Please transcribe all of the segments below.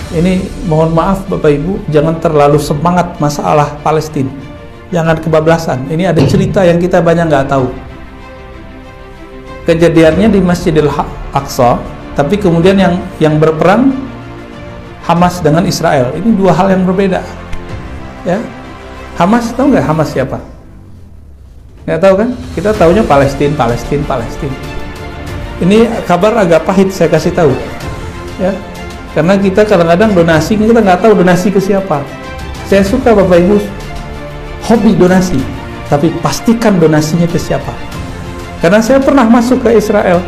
Ini mohon maaf Bapak Ibu, jangan terlalu semangat masalah Palestina. Jangan kebablasan. Ini ada cerita yang kita banyak nggak tahu. Kejadiannya di Masjidil Aqsa, tapi kemudian yang berperang Hamas dengan Israel. Ini dua hal yang berbeda. Ya, Hamas, tahu nggak Hamas siapa? Nggak tahu kan? Kita taunya Palestina. Ini kabar agak pahit saya kasih tahu. Ya, karena kita kadang-kadang donasi, kita nggak tahu donasi ke siapa. Saya suka Bapak Ibu hobi donasi, tapi pastikan donasinya ke siapa. Karena saya pernah masuk ke Israel,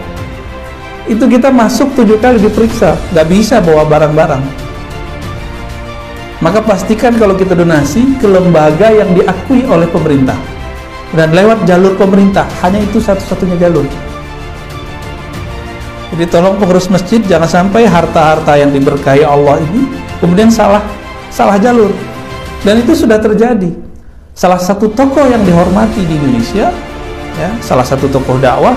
itu kita masuk 7 kali diperiksa, nggak bisa bawa barang-barang. Maka pastikan kalau kita donasi ke lembaga yang diakui oleh pemerintah dan lewat jalur pemerintah, hanya itu satu-satunya jalur. Jadi tolong pengurus masjid jangan sampai harta-harta yang diberkahi Allah ini kemudian salah jalur. Dan itu sudah terjadi. Salah satu tokoh yang dihormati di Indonesia, ya, salah satu tokoh dakwah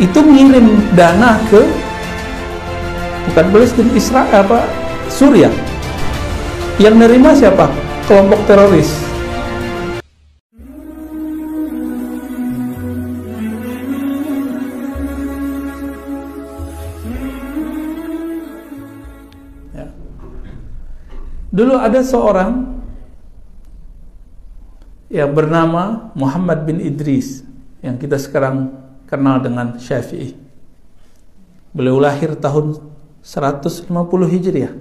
itu ngirim dana ke bukan Palestina, Israel Suriah. Yang nerima siapa? Kelompok teroris. Ya. Dulu ada seorang yang bernama Muhammad bin Idris yang kita sekarang kenal dengan Syafi'i. Beliau lahir tahun 150 Hijriah.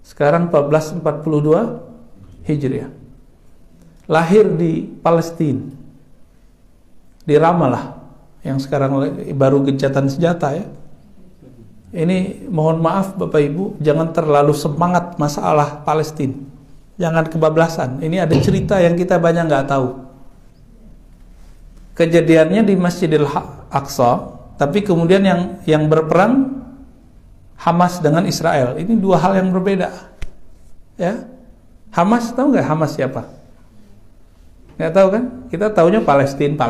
Sekarang 1442 Hijriah. Lahir di Palestina, di Ramallah, yang sekarang baru gencatan senjata ya. Ini mohon maaf Bapak Ibu, jangan terlalu semangat masalah Palestina. Jangan kebablasan. Ini ada cerita yang kita banyak nggak tahu. Kejadiannya di Masjidil Aqsa, tapi kemudian yang berperang Hamas dengan Israel. Ini dua hal yang berbeda. Ya, Hamas, tahu nggak Hamas siapa? Nggak tahu kan? Kita taunya Palestina.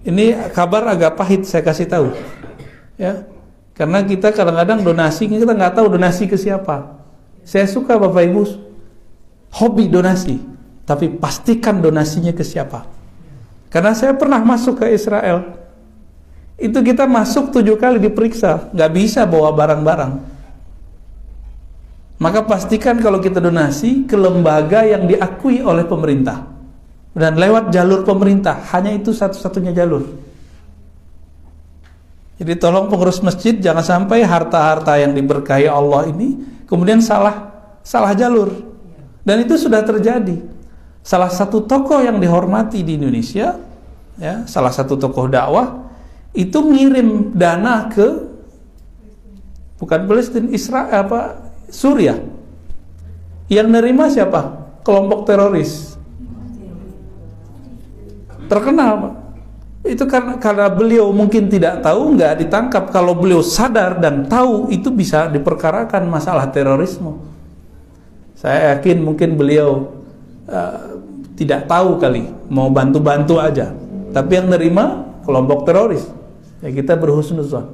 Ini kabar agak pahit saya kasih tahu. Ya, karena kita kadang-kadang donasi, kita nggak tahu donasi ke siapa. Saya suka Bapak Ibu hobi donasi, tapi pastikan donasinya ke siapa. Karena saya pernah masuk ke Israel, itu kita masuk 7 kali diperiksa, nggak bisa bawa barang-barang. Maka pastikan kalau kita donasi ke lembaga yang diakui oleh pemerintah dan lewat jalur pemerintah, hanya itu satu-satunya jalur. Jadi tolong pengurus masjid jangan sampai harta-harta yang diberkahi Allah ini kemudian salah jalur. Dan itu sudah terjadi. Salah satu tokoh yang dihormati di Indonesia, ya, salah satu tokoh dakwah itu ngirim dana ke bukan Palestina, Israel Suriah. Yang nerima siapa? Kelompok teroris. Terkenal Pak. Itu karena beliau mungkin tidak tahu, nggak ditangkap. Kalau beliau sadar dan tahu, itu bisa diperkarakan masalah terorisme. Saya yakin mungkin beliau tidak tahu kali, mau bantu-bantu aja. Tapi yang nerima kelompok teroris. Ya kita berhusnuzon.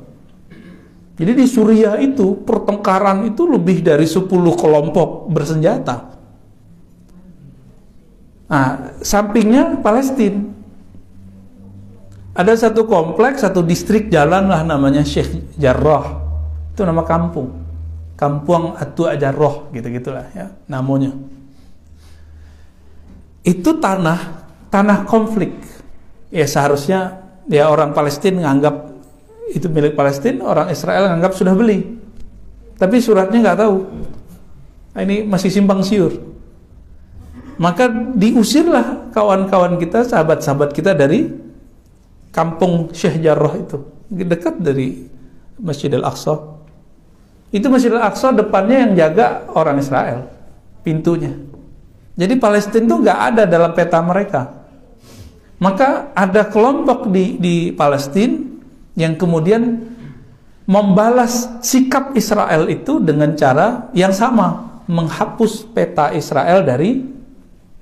Jadi di Suriah itu pertengkaran itu lebih dari 10 kelompok bersenjata. Nah, sampingnya Palestina. Ada satu kompleks, satu distrik jalan lah namanya Sheikh Jarrah. Itu nama kampung. Kampung Atua Jarrah gitu-gitulah ya namanya. Itu tanah konflik. Ya seharusnya ya orang Palestina nganggap itu milik Palestina, orang Israel nganggap sudah beli. Tapi suratnya nggak tahu. Nah, ini masih simpang siur. Maka diusirlah kawan-kawan kita, sahabat-sahabat kita dari kampung Sheikh Jarrah itu, dekat dari Masjidil Aqsa. Itu Masjidil Aqsa depannya yang jaga orang Israel, pintunya. Jadi Palestina itu nggak ada dalam peta mereka. Maka ada kelompok di Palestina yang kemudian membalas sikap Israel itu dengan cara yang sama, menghapus peta Israel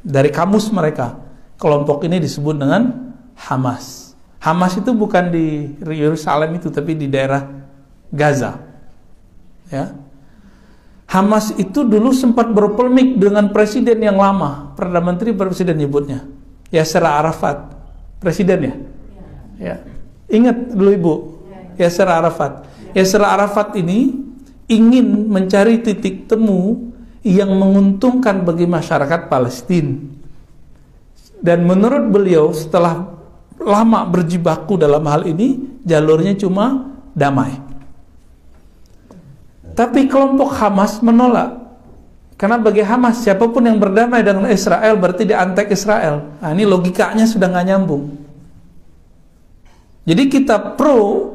dari kamus mereka. Kelompok ini disebut dengan Hamas. Hamas itu bukan di Yerusalem itu, tapi di daerah Gaza. Ya. Hamas itu dulu sempat berpolemik dengan presiden yang lama, Perdana Menteri presiden nyebutnya, Yasser Arafat, presiden ya. Ya. Ingat dulu Ibu, Yasser Arafat. Yasser Arafat ini ingin mencari titik temu yang menguntungkan bagi masyarakat Palestina. Dan menurut beliau setelah lama berjibaku dalam hal ini, jalurnya cuma damai. Tapi kelompok Hamas menolak. Karena bagi Hamas, siapapun yang berdamai dengan Israel berarti dia antek Israel. Nah, ini logikanya sudah nggak nyambung. Jadi kita pro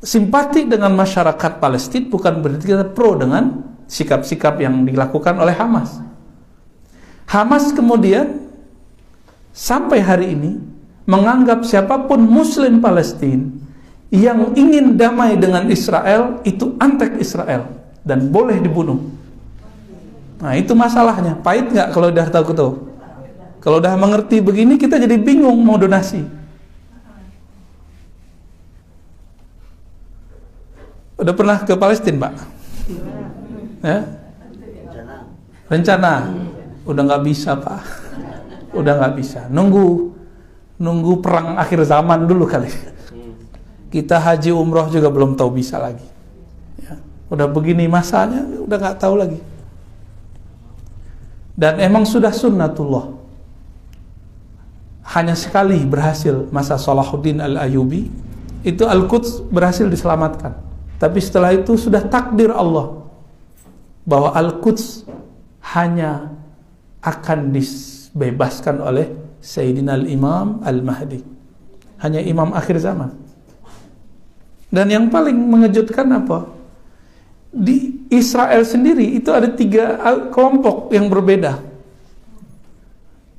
simpati dengan masyarakat Palestina, bukan berarti kita pro dengan sikap-sikap yang dilakukan oleh Hamas. Hamas kemudian sampai hari ini menganggap siapapun Muslim Palestina yang ingin damai dengan Israel itu antek Israel dan boleh dibunuh. Nah, itu masalahnya. Pahit nggak kalau udah tahu? Kalau udah mengerti begini, kita jadi bingung mau donasi. Udah pernah ke Palestina, Pak? Ya? Rencana? Udah nggak bisa, Pak. Udah nggak bisa. Nunggu perang akhir zaman dulu kali. Kita haji umroh juga belum tahu bisa lagi. Ya. Udah begini masanya, udah nggak tahu lagi. Dan emang sudah sunnatullah. Hanya sekali berhasil masa Salahuddin Al-Ayyubi, itu Al-Quds berhasil diselamatkan. Tapi setelah itu sudah takdir Allah bahwa Al-Quds hanya akan dibebaskan oleh Sayyidina Al-Imam Al-Mahdi. Hanya imam akhir zaman. Dan yang paling mengejutkan apa? Di Israel sendiri itu ada 3 kelompok yang berbeda.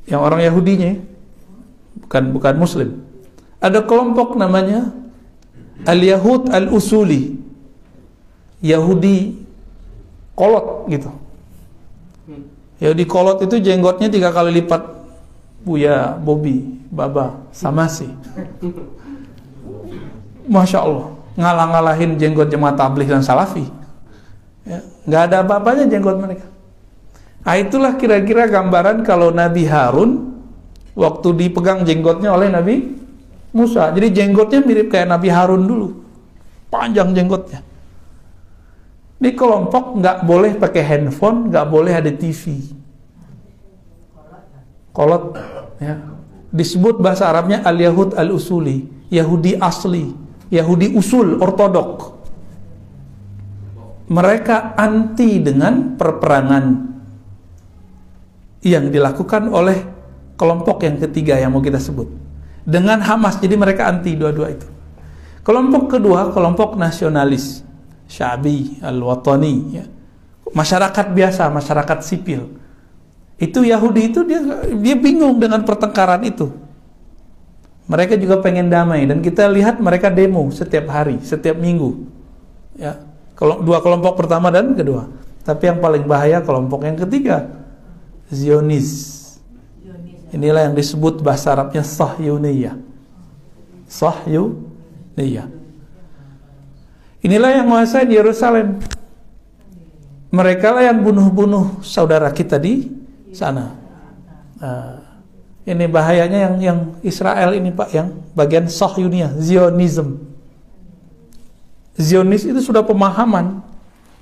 Yang orang Yahudinya, bukan Muslim. Ada kelompok namanya Al-Yahud Al-Usuli, Yahudi kolot gitu. Yahudi kolot itu jenggotnya 3 kali lipat Buya, Bobi, Baba, Samasi. Masya Allah, ngalah-ngalahin jenggot jemaah tabligh dan salafi. Ya, nggak ada apa-apanya jenggot mereka. Nah, itulah kira-kira gambaran kalau Nabi Harun waktu dipegang jenggotnya oleh Nabi Musa. Jadi jenggotnya mirip kayak Nabi Harun dulu, panjang jenggotnya. Di kelompok nggak boleh pakai handphone, nggak boleh ada TV. Kolot, ya. Disebut bahasa Arabnya Al-Yahud Al-Usuli, Yahudi asli, Yahudi usul ortodok. Mereka anti dengan perperangan yang dilakukan oleh kelompok yang ketiga yang mau kita sebut dengan Hamas. Jadi mereka anti dua-dua itu. Kelompok kedua, kelompok nasionalis, Syabi Al-Watani, ya. Masyarakat biasa, masyarakat sipil. Itu Yahudi itu dia bingung dengan pertengkaran itu. Mereka juga pengen damai, dan kita lihat mereka demo setiap hari, setiap minggu. Ya, dua kelompok pertama dan kedua. Tapi yang paling bahaya kelompok yang ketiga, Zionis. Inilah yang disebut bahasa Arabnya Sahyuniyah. Sahyuniyah. Inilah yang menguasai Yerusalem. Mereka lah yang bunuh-bunuh saudara kita di sana. Ini bahayanya yang Israel ini, Pak, yang bagian Sahyuniyah, Zionism. Zionis itu sudah pemahaman.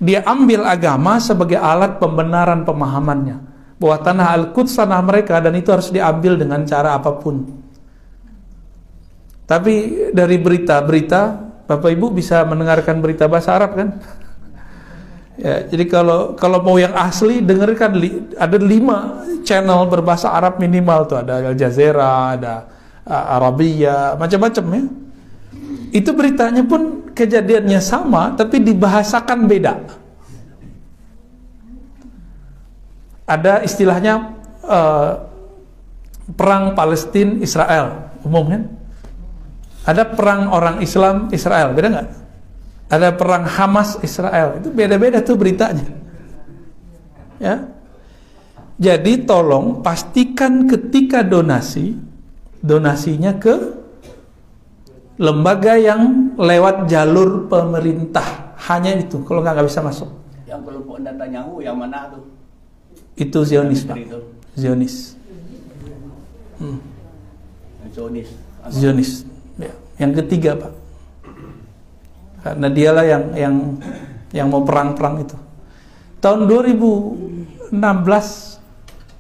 Dia ambil agama sebagai alat pembenaran pemahamannya, bahwa tanah Al-Quds tanah mereka, dan itu harus diambil dengan cara apapun. Tapi dari berita-berita, Bapak Ibu bisa mendengarkan berita bahasa Arab kan? Ya, jadi kalau mau yang asli, dengarkan ada 5 channel berbahasa Arab minimal tuh, ada Al Jazeera, ada Arabia, macam-macam ya. Itu beritanya pun kejadiannya sama, tapi dibahasakan beda. Ada istilahnya perang Palestina Israel, umum kan? Ada perang orang Islam Israel, beda nggak? Ada perang Hamas Israel, itu beda-beda tuh beritanya. Ya. Jadi tolong pastikan ketika donasinya ke lembaga yang lewat jalur pemerintah. Hanya itu, kalau nggak bisa masuk. Yang kelompok Netanyahu yang mana tuh? Itu Zionis, Pak. Zionis. Zionis. Zionis. Ya. Yang ketiga, Pak. Karena dialah yang mau perang-perang itu. Tahun 2016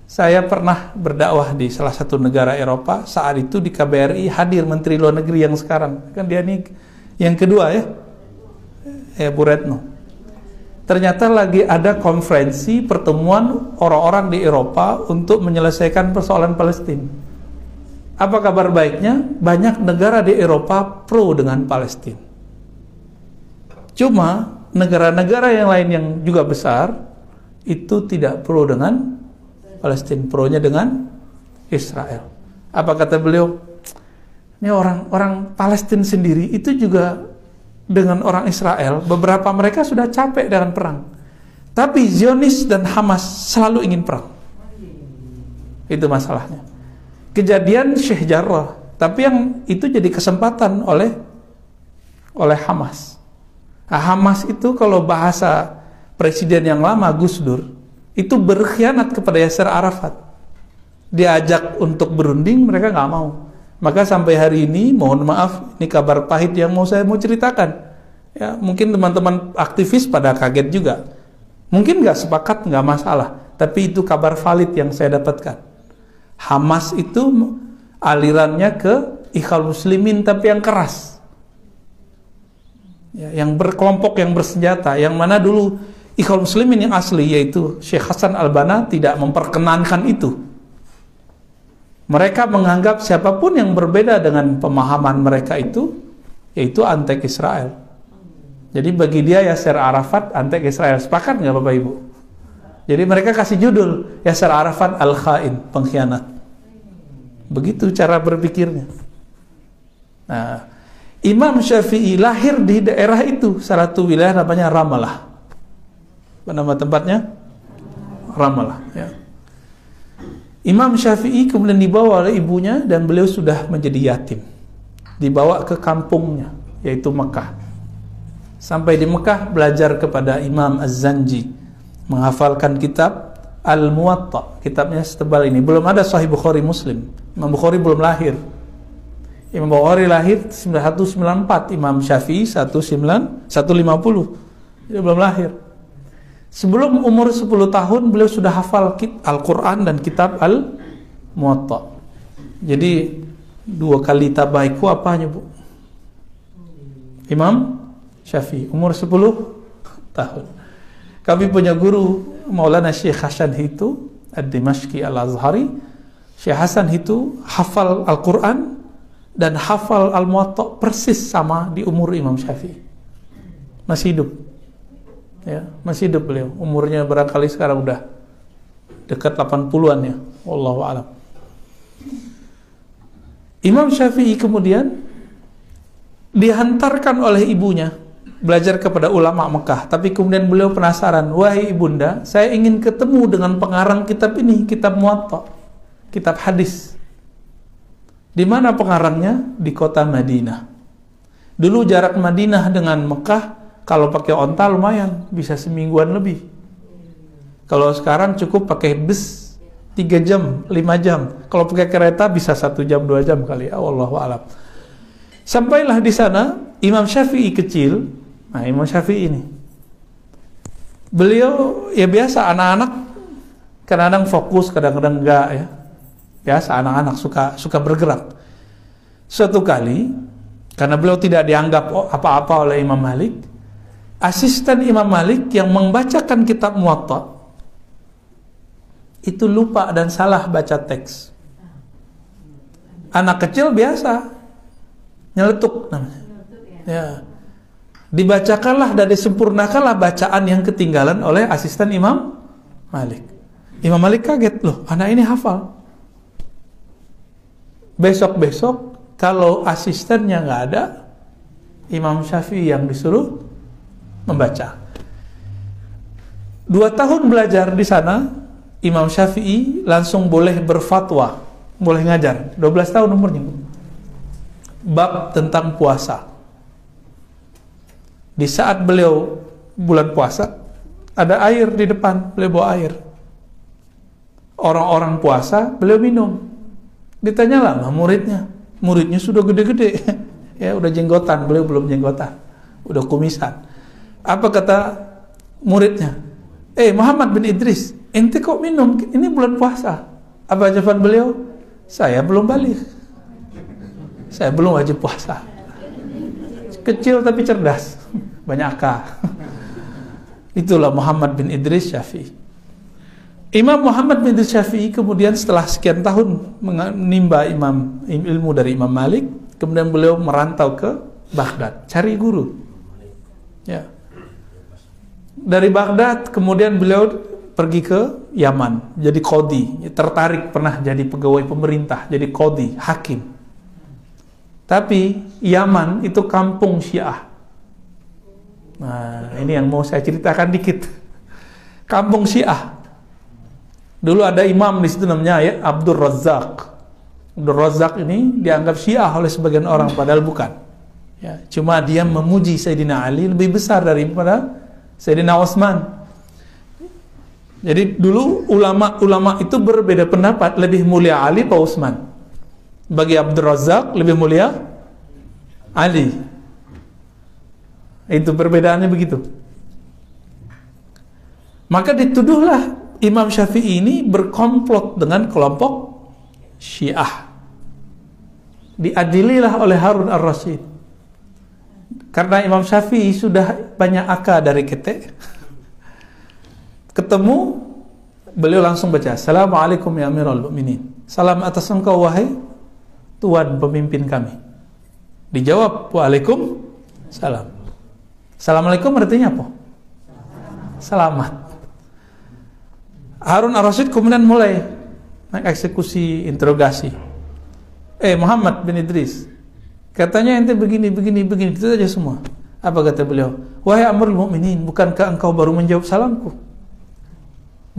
saya pernah berdakwah di salah satu negara Eropa. Saat itu di KBRI hadir Menteri Luar Negeri yang sekarang. Kan dia nih yang kedua ya Bu Retno. Ternyata lagi ada konferensi pertemuan orang-orang di Eropa untuk menyelesaikan persoalan Palestina. Apa kabar baiknya? Banyak negara di Eropa pro dengan Palestina. Cuma negara-negara yang lain yang juga besar itu tidak pro dengan Palestina, pro-nya dengan Israel. Apa kata beliau? Ini orang Palestina sendiri itu juga dengan orang Israel, beberapa mereka sudah capek dengan perang. Tapi Zionis dan Hamas selalu ingin perang. Itu masalahnya. Kejadian Sheikh Jarrah, tapi yang itu jadi kesempatan oleh Hamas. Nah, Hamas itu kalau bahasa presiden yang lama Gus Dur, itu berkhianat kepada Yasser Arafat. Diajak untuk berunding, mereka nggak mau. Maka sampai hari ini, mohon maaf, ini kabar pahit yang saya mau ceritakan. Ya, mungkin teman-teman aktivis pada kaget juga. Mungkin nggak sepakat, nggak masalah. Tapi itu kabar valid yang saya dapatkan. Hamas itu alirannya ke Ikhwal Muslimin, tapi yang keras. Ya, yang berkelompok, yang bersenjata. Yang mana dulu Ikhwal Muslimin yang asli, yaitu Syekh Hasan Al-Banna, tidak memperkenankan itu. Mereka menganggap siapapun yang berbeda dengan pemahaman mereka itu, yaitu antek Israel. Jadi bagi dia Yasser Arafat antek Israel. Sepakat nggak Bapak Ibu? Jadi mereka kasih judul Yasser Arafat Al-Khain, pengkhianat. Begitu cara berpikirnya. Nah, Imam Syafi'i lahir di daerah itu, salah satu wilayah namanya Ramallah. Apa nama tempatnya? Ramallah. Ya. Imam Syafi'i kemudian dibawa oleh ibunya dan beliau sudah menjadi yatim. Dibawa ke kampungnya, yaitu Mekah. Sampai di Mekah belajar kepada Imam Az-Zanji, menghafalkan kitab Al-Muwatta. Kitabnya setebal ini. Belum ada Sahih Bukhari Muslim. Imam Bukhari belum lahir. Imam Bukhari lahir 1194, Imam Syafi'i 150. Dia belum lahir. Sebelum umur 10 tahun beliau sudah hafal Al-Quran dan kitab Al-Muwatta. Jadi 2 kali tabaiku apanya Bu? Imam Syafi'i umur 10 tahun. Kami punya guru Maulana Syekh Hasan Hitu Ad-Dimashqi Al-Azhari. Syekh Hasan Hitu hafal Al-Quran dan hafal Al-Muwatta persis sama di umur Imam Syafi'i. Masih hidup. Ya, masih hidup beliau. Umurnya barangkali sekarang udah dekat 80-an ya. Wallahu a'lam. Imam Syafi'i kemudian dihantarkan oleh ibunya belajar kepada ulama Mekah, tapi kemudian beliau penasaran, wahai ibunda, saya ingin ketemu dengan pengarang kitab ini, kitab Muwatta, kitab hadis. Di mana pengarangnya? Di kota Madinah. Dulu jarak Madinah dengan Mekah kalau pakai onta lumayan, bisa semingguan lebih. Kalau sekarang cukup pakai bus 3 jam, 5 jam. Kalau pakai kereta bisa 1 jam, 2 jam kali. Wallahu a'lam. Sampailah di sana, Imam Syafi'i kecil. Nah, Imam Syafi'i ini. Beliau ya biasa anak-anak kadang-kadang fokus, kadang-kadang enggak ya. Biasa anak-anak suka bergerak. Suatu kali karena beliau tidak dianggap apa-apa oleh Imam Malik, asisten Imam Malik yang membacakan kitab Muwatta itu lupa dan salah baca teks. Anak kecil biasa nyeletuk namanya. Ya. Dibacakanlah dan disempurnakanlah bacaan yang ketinggalan oleh asisten Imam Malik. Imam Malik kaget, loh, anak ini hafal. Besok-besok kalau asistennya nggak ada, Imam Syafi'i yang disuruh membaca. 2 tahun belajar di sana, Imam Syafi'i langsung boleh berfatwa, boleh ngajar. 12 tahun umurnya. Bab tentang puasa. Di saat beliau bulan puasa, Ada air di depan, beliau bawa air. Orang-orang puasa, beliau minum. Ditanyalah sama muridnya. Muridnya sudah gede-gede. Ya, udah jenggotan, beliau belum jenggotan. Udah kumisan. Apa kata muridnya? Muhammad bin Idris, ente kok minum? Ini bulan puasa. Apa jawaban beliau? Saya belum balik. Saya belum wajib puasa. Kecil tapi cerdas. Banyak akal. Itulah Muhammad bin Idris Syafi'i. Imam Muhammad bin Idris Syafi'i kemudian setelah sekian tahun menimba ilmu dari Imam Malik, kemudian beliau merantau ke Baghdad, cari guru. Ya. Dari Baghdad kemudian beliau pergi ke Yaman, jadi qadhi, tertarik pernah jadi pegawai pemerintah, jadi qadhi, hakim. Tapi Yaman itu kampung Syiah. Nah, ini yang mau saya ceritakan dikit. Kampung Syiah. Dulu ada imam di situ namanya Abdul Razak. Abdul Razak ini dianggap Syiah oleh sebagian orang, padahal bukan. Ya, cuma dia memuji Sayyidina Ali lebih besar daripada Sayyidina Utsman. Jadi dulu ulama-ulama itu berbeda pendapat, lebih mulia Ali atau Utsman. Bagi Abdul Razak lebih mulia Ali. Itu perbedaannya begitu. Maka dituduhlah Imam Syafi'i ini berkomplot dengan kelompok Syiah. Diadililah oleh Harun ar-Rasyid. Karena Imam Syafi'i sudah banyak akal dari ketek. Ketemu, beliau langsung baca, Assalamualaikum ya Amirul Mukminin. Salam atas engkau wahai Tuan pemimpin kami. Dijawab, Waalaikumsalam. Assalamualaikum artinya apa? Selamat. Harun ar-Rasyid kemudian mulai eksekusi, interogasi. Muhammad bin Idris, katanya ente begini, itu saja semua. Apa kata beliau? Wahai Amirul Mukminin, bukankah engkau baru menjawab salamku?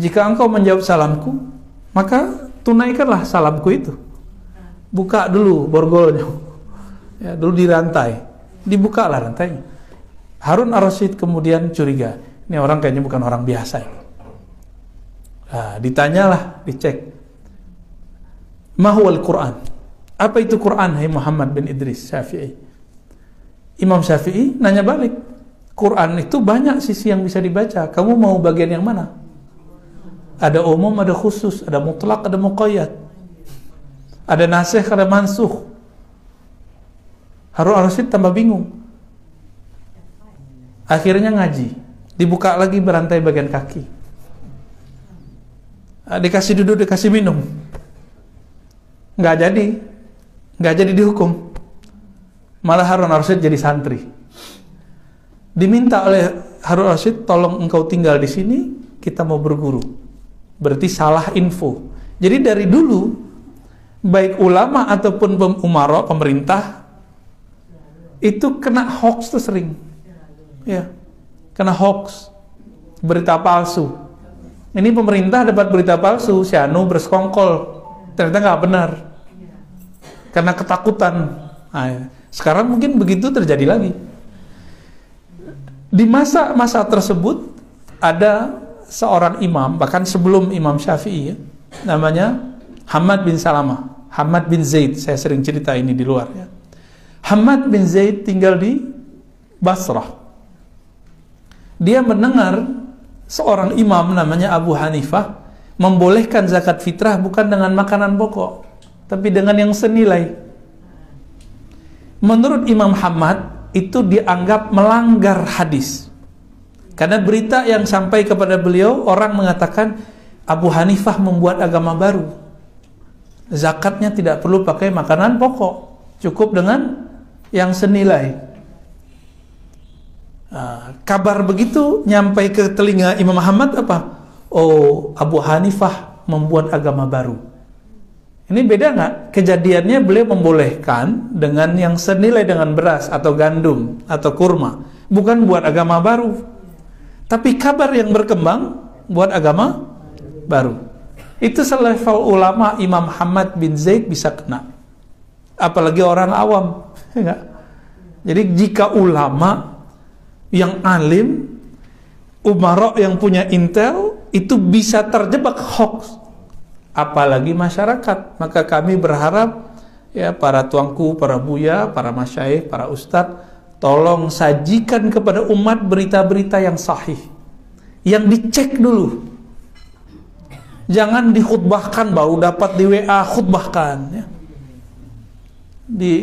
Jika engkau menjawab salamku, maka tunaikanlah salamku itu. Buka dulu borgolnya. Ya, dulu dirantai. Dibukalah rantainya. Harun ar-Rasyid kemudian curiga. Ini orang kayaknya bukan orang biasa ini. Nah, ditanyalah, dicek. Mahwal Quran. Apa itu Quran, hai Muhammad bin Idris Syafi'i? Imam Syafi'i nanya balik. Quran itu banyak sisi yang bisa dibaca. Kamu mau bagian yang mana? Ada umum, ada khusus, ada mutlak, ada muqayyad. Ada nasikh, ada mansukh. Harun ar-Rasyid tambah bingung. Akhirnya ngaji. Dibuka lagi berantai bagian kaki. Dikasih duduk, dikasih minum. Nggak jadi dihukum. Malah Harun ar-Rasyid jadi santri. Diminta oleh Harun ar-Rasyid, tolong engkau tinggal di sini, kita mau berguru. Berarti salah info. Jadi dari dulu, baik ulama ataupun umara, pemerintah, itu kena hoax tuh sering. Ya, kena hoax, berita palsu. Ini pemerintah dapat berita palsu, si anu bersekongkol, ternyata nggak benar, karena ketakutan. Nah, ya. Sekarang mungkin begitu terjadi lagi. Di masa-masa tersebut ada seorang imam, bahkan sebelum Imam Syafi'i, ya, namanya Hamad bin Salamah, Hamad bin Zaid. Saya sering cerita ini di luar. Ya. Hamad bin Zaid tinggal di Basrah. Dia mendengar seorang imam namanya Abu Hanifah membolehkan zakat fitrah bukan dengan makanan pokok, tapi dengan yang senilai. Menurut Imam Hamad, itu dianggap melanggar hadis. Karena berita yang sampai kepada beliau, orang mengatakan Abu Hanifah membuat agama baru. Zakatnya tidak perlu pakai makanan pokok, cukup dengan yang senilai. Kabar begitu nyampai ke telinga Imam Ahmad apa? Oh, Abu Hanifah membuat agama baru. Ini beda nggak? Kejadiannya beliau membolehkan dengan yang senilai dengan beras atau gandum atau kurma, bukan buat agama baru. Tapi kabar yang berkembang buat agama baru. Itu selevel ulama Imam Hamad bin Zaid bisa kena. Apalagi orang awam. Enggak. Jadi jika ulama yang alim umara yang punya intel itu bisa terjebak hoax, apalagi masyarakat. Maka kami berharap ya para tuanku, para buya, para masyayikh, para ustadz, tolong sajikan kepada umat berita-berita yang sahih, yang dicek dulu. Jangan dikhutbahkan baru dapat di WA khutbahkan ya.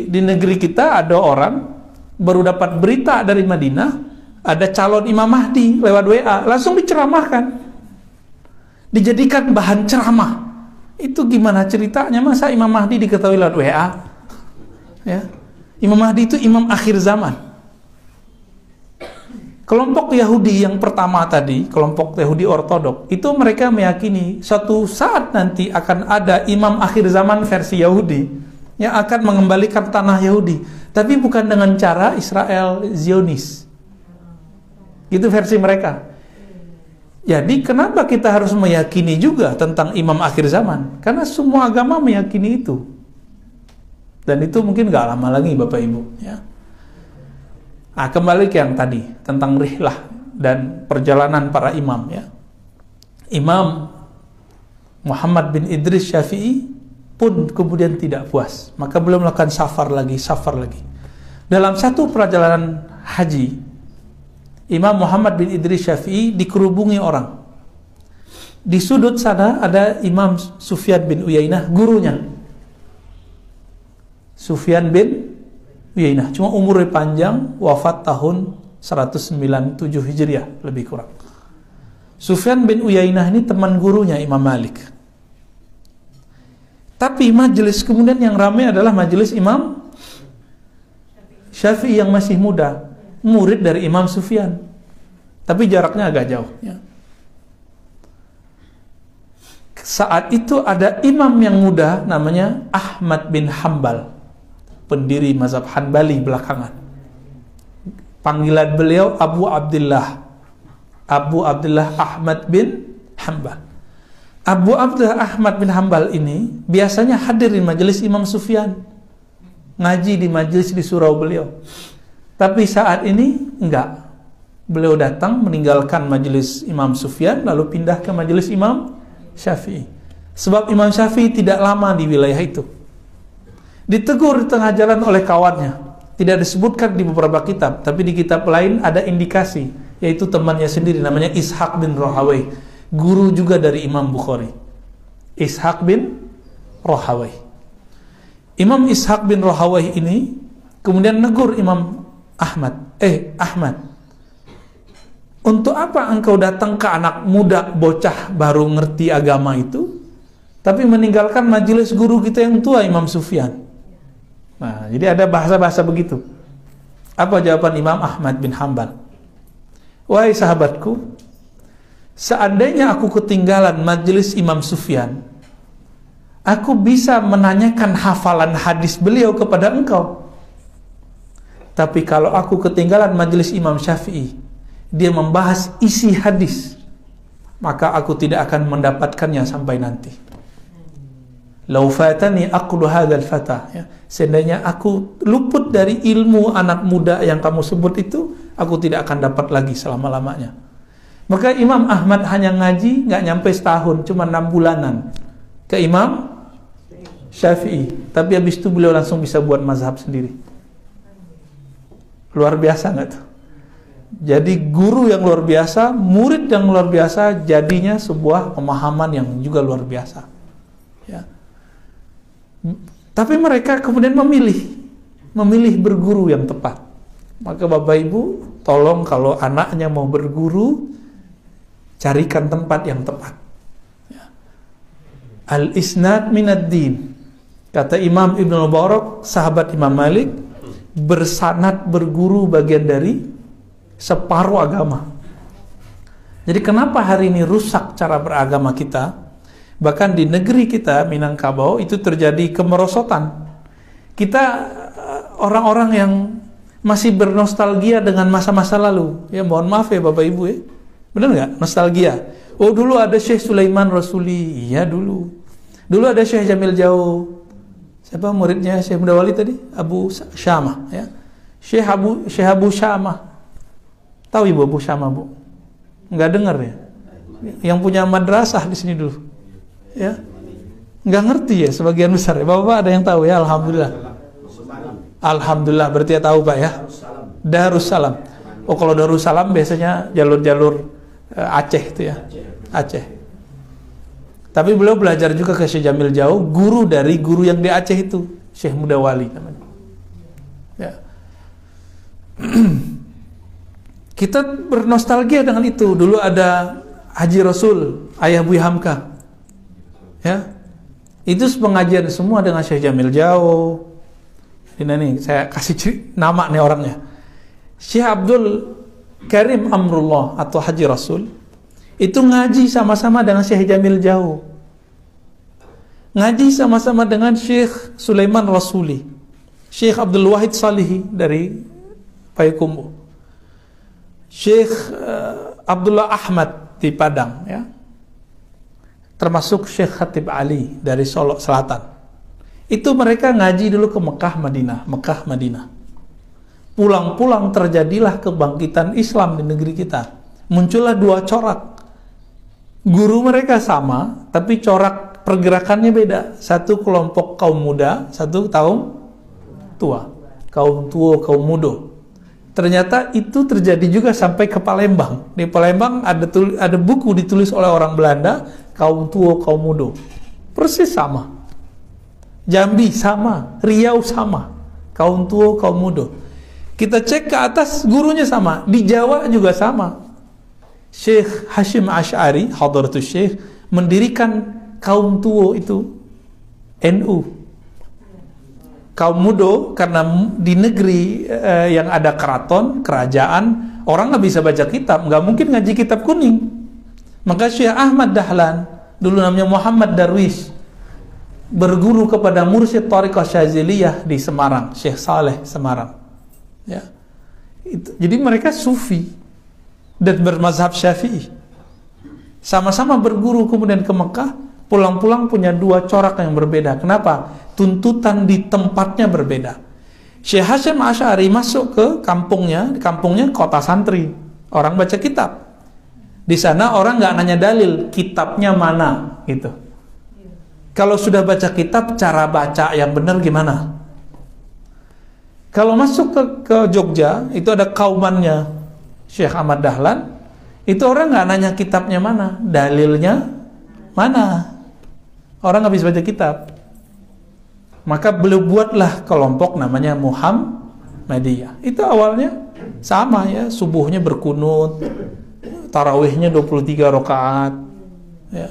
Di negeri kita ada orang baru dapat berita dari Madinah, ada calon Imam Mahdi lewat WA, langsung diceramahkan, dijadikan bahan ceramah. Itu gimana ceritanya? Masa Imam Mahdi diketahui lewat WA? Ya. Imam Mahdi itu imam akhir zaman. Kelompok Yahudi yang pertama tadi, kelompok Yahudi Ortodok, itu mereka meyakini suatu saat nanti akan ada imam akhir zaman versi Yahudi yang akan mengembalikan tanah Yahudi, tapi bukan dengan cara Israel Zionis. Itu versi mereka. Jadi kenapa kita harus meyakini juga tentang imam akhir zaman? Karena semua agama meyakini itu. Dan itu mungkin gak lama lagi Bapak Ibu ya. Nah, kembali ke yang tadi tentang rihlah dan perjalanan para imam ya. Imam Muhammad bin Idris Syafi'i pun kemudian tidak puas, maka beliau melakukan safar lagi. Dalam satu perjalanan haji, Imam Muhammad bin Idris Syafi'i dikerubungi orang. Di sudut sana ada Imam Sufyan bin Uyainah, gurunya. Sufyan bin Uyainah, cuma umurnya panjang, wafat tahun 197 Hijriah lebih kurang. Sufyan bin Uyainah ini teman gurunya Imam Malik. Tapi majelis kemudian yang ramai adalah majelis Imam Syafi'i yang masih muda, murid dari Imam Sufyan. Tapi jaraknya agak jauh ya. Saat itu ada imam yang muda namanya Ahmad bin Hambal, pendiri mazhab Hanbali belakangan. Panggilan beliau Abu Abdullah Ahmad bin Hambal. Abu Abdullah Ahmad bin Hambal ini biasanya hadir di majelis Imam Sufyan, ngaji di majelis di surau beliau. Tapi saat ini enggak. Beliau datang meninggalkan majelis Imam Sufyan lalu pindah ke majelis Imam Syafi'i. Sebab Imam Syafi'i tidak lama di wilayah itu. Ditegur di tengah jalan oleh kawannya. Tidak disebutkan di beberapa kitab, tapi di kitab lain ada indikasi, yaitu temannya sendiri namanya Ishaq bin Rahawai, guru juga dari Imam Bukhari. Ishaq bin Rahawai. Imam Ishaq bin Rahawai ini kemudian negur Imam Ahmad, Ahmad, untuk apa engkau datang ke anak muda bocah baru ngerti agama itu, tapi meninggalkan majelis guru kita yang tua Imam Sufyan? Nah, jadi ada bahasa-bahasa begitu. Apa jawaban Imam Ahmad bin Hambal? Wahai sahabatku, seandainya aku ketinggalan majelis Imam Sufyan, aku bisa menanyakan hafalan hadis beliau kepada engkau. Tapi kalau aku ketinggalan majelis Imam Syafi'i, dia membahas isi hadis, maka aku tidak akan mendapatkannya sampai nanti. Lau fatani aqlu hadzal fata, ya. Seandainya aku luput dari ilmu anak muda yang kamu sebut itu, aku tidak akan dapat lagi selama-lamanya. Maka Imam Ahmad hanya ngaji nggak nyampe setahun, cuma 6 bulanan ke Imam Syafi'i. Tapi habis itu beliau langsung bisa buat mazhab sendiri. Luar biasa nggak tuh? Jadi guru yang luar biasa, murid yang luar biasa, jadinya sebuah pemahaman yang juga luar biasa. Ya. Tapi mereka kemudian memilih berguru yang tepat. Maka Bapak Ibu, tolong kalau anaknya mau berguru, carikan tempat yang tepat. Ya. Al-isnad minad din. Kata Imam Ibn Mubarak, sahabat Imam Malik, bersanad berguru bagian dari separuh agama. Jadi kenapa hari ini rusak cara beragama kita? Bahkan di negeri kita, Minangkabau, itu terjadi kemerosotan. Kita orang-orang yang masih bernostalgia dengan masa-masa lalu. Ya mohon maaf ya Bapak Ibu ya. Benar nggak? Nostalgia. Oh dulu ada Syekh Sulaiman Rasuli. Iya dulu. Dulu ada Syekh Jamil Jauh. Siapa muridnya Syekh Mudawali tadi? Abu Syamah. Ya. Syekh Abu Syamah. Tahu Ibu Abu Syamah Bu? Nggak dengar ya? Yang punya madrasah di sini dulu, ya? Nggak ngerti ya sebagian besar. Ya? Bapak ada yang tahu ya? Alhamdulillah. Alhamdulillah berarti ya tahu Pak ya. Darussalam. Oh kalau Darussalam biasanya jalur-jalur Aceh itu ya. Aceh. Tapi beliau belajar juga ke Syekh Jamil Jauh, guru dari guru yang di Aceh itu, Syekh Mudawali namanya. Ya. Kita bernostalgia dengan itu. Dulu ada Haji Rasul, ayah Buya Hamka. Ya. Itu pengajian semua dengan Syekh Jamil Jauh. Ini nih, saya kasih nama nih orangnya. Syekh Abdul Karim Amrullah atau Haji Rasul itu ngaji sama-sama dengan Syekh Jamil Jauh. Ngaji sama-sama dengan Syekh Sulaiman Rasuli, Syekh Abdul Wahid Salihi dari Payakumbuh, Syekh Abdullah Ahmad di Padang ya. Termasuk Syekh Khatib Ali dari Solo Selatan. Itu mereka ngaji dulu ke Mekah Madinah. Pulang-pulang terjadilah kebangkitan Islam di negeri kita. Muncullah dua corak. Guru mereka sama, tapi corak pergerakannya beda. Satu kelompok kaum muda, satu kaum tua. Kaum tua, kaum muda. Ternyata itu terjadi juga sampai ke Palembang. Di Palembang ada buku ditulis oleh orang Belanda, kaum tua, kaum muda. Persis sama. Jambi sama, Riau sama, kaum tua, kaum muda. Kita cek ke atas, gurunya sama. Di Jawa juga sama. Syekh Hashim Asy'ari, Hadratus Syekh, mendirikan kaum tua itu NU. Kaum muda, karena di negeri yang ada keraton, kerajaan, orang nggak bisa baca kitab, nggak mungkin ngaji kitab kuning. Maka Syekh Ahmad Dahlan, dulu namanya Muhammad Darwish, berguru kepada mursyid Thariqah Syaziliyah di Semarang, Syekh Saleh Semarang. Ya. Jadi mereka sufi dan bermazhab Syafi'i. Sama-sama berguru kemudian ke Mekah, pulang-pulang punya dua corak yang berbeda. Kenapa? Tuntutan di tempatnya berbeda. Syekh Hashim Asy'ari masuk ke kampungnya kota santri. Orang baca kitab. Di sana orang nggak nanya dalil, kitabnya mana gitu. Kalau sudah baca kitab, cara baca yang benar gimana? Kalau masuk ke Jogja, itu ada kaumannya Syekh Ahmad Dahlan, itu orang nggak nanya kitabnya mana, dalilnya mana. Orang nggak bisa baca kitab. Maka beliau buatlah kelompok namanya Muhammadiyah. Itu awalnya sama ya, subuhnya berkunut, tarawihnya 23 rakaat, ya.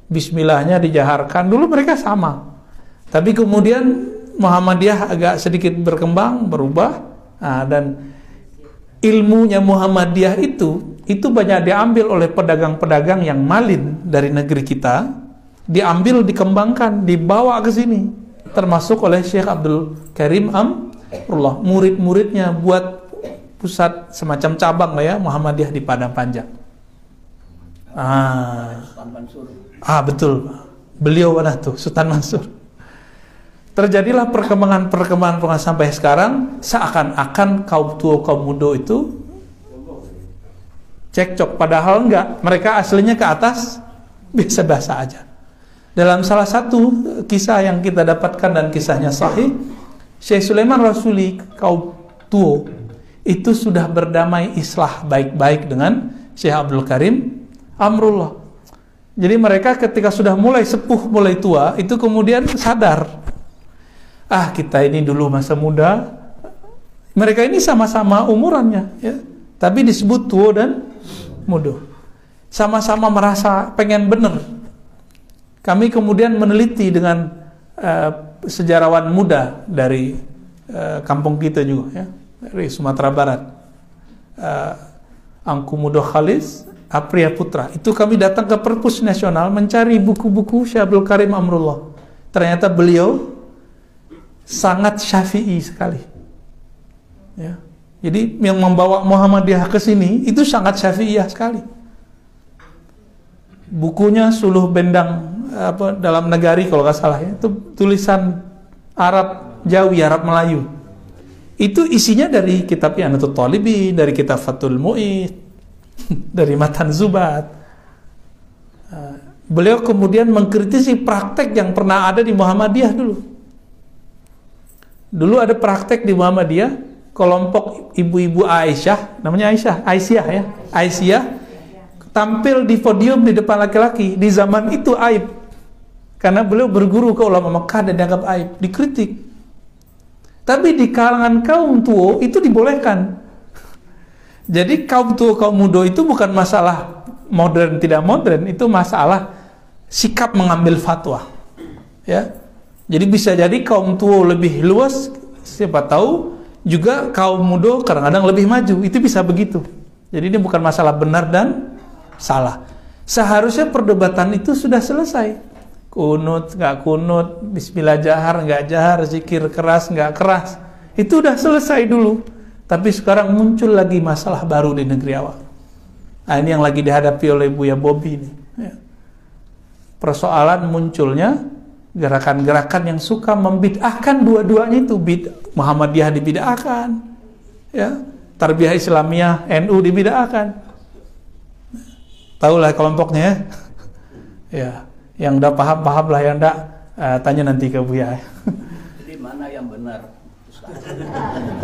Bismillahnya dijaharkan. Dulu mereka sama. Tapi kemudian Muhammadiyah agak sedikit berkembang, berubah. Nah, dan ilmunya Muhammadiyah itu banyak diambil oleh pedagang-pedagang yang malin dari negeri kita. Diambil, dikembangkan, dibawa ke sini. Termasuk oleh Syekh Abdul Karim Amrullah. Murid-muridnya buat pusat semacam cabang lah ya, Muhammadiyah di Padang Panjang. Betul. Beliau mana tuh, Sultan Mansur. Terjadilah perkembangan sampai sekarang, seakan-akan kaum tua, kaum muda itu cekcok, padahal enggak. Mereka aslinya ke atas biasa-biasa aja. Dalam salah satu kisah yang kita dapatkan dan kisahnya sahih, Syekh Sulaiman Rasuli, kaum tua itu sudah berdamai islah baik-baik dengan Syekh Abdul Karim Amrullah. Jadi mereka ketika sudah mulai sepuh, mulai tua, itu kemudian sadar, kita ini dulu masa muda. Mereka ini sama-sama umurannya, ya, tapi disebut tua dan muda. Sama-sama merasa pengen bener. Kami kemudian meneliti dengan sejarawan muda dari kampung kita juga, ya, dari Sumatera Barat, Angku Mudo Khalis Apria Putra. Itu kami datang ke Perpus Nasional mencari buku-buku Syekh Abdul Karim Amrullah. Ternyata beliau sangat syafi'i sekali. Ya. Jadi yang membawa Muhammadiyah ke sini itu sangat syafi'iyah sekali. Bukunya Suluh Bendang dalam Negari kalau nggak salah ya, itu tulisan Arab Jawi, Arab Melayu. Itu isinya dari kitabnya Anatut Talibin, dari kitab Fathul Mu'id. dari Matan Zubat. Beliau kemudian mengkritisi praktek yang pernah ada di Muhammadiyah dulu. Dulu ada praktek di Muhammadiyah, kelompok ibu-ibu Aisyah, namanya Aisyah ya, Aisyah tampil di podium di depan laki-laki. Di zaman itu aib, karena beliau berguru ke ulama Mekah dan dianggap aib, dikritik. Tapi di kalangan kaum tua itu dibolehkan. Jadi kaum tua, kaum muda itu bukan masalah modern tidak modern, itu masalah sikap mengambil fatwa. Ya. Jadi bisa jadi kaum tua lebih luas, siapa tahu juga kaum muda kadang-kadang lebih maju. Itu bisa begitu. Jadi ini bukan masalah benar dan salah. Seharusnya perdebatan itu sudah selesai. Kunut, nggak kunut, bismillah jahar, nggak jahar, zikir keras, nggak keras. Itu udah selesai dulu. Tapi sekarang muncul lagi masalah baru di negeri awak. Nah, ini yang lagi dihadapi oleh Buya Bobi ini. Ya. Persoalan munculnya gerakan-gerakan yang suka membid'ahkan dua-duanya itu. Muhammadiyah dibid'ahkan, ya. Tarbiyah Islamiyah NU dibid'ahkan. Tahulah kelompoknya ya. Ya, yang udah paham lah, yang enggak tanya nanti ke Buya. Jadi mana yang benar?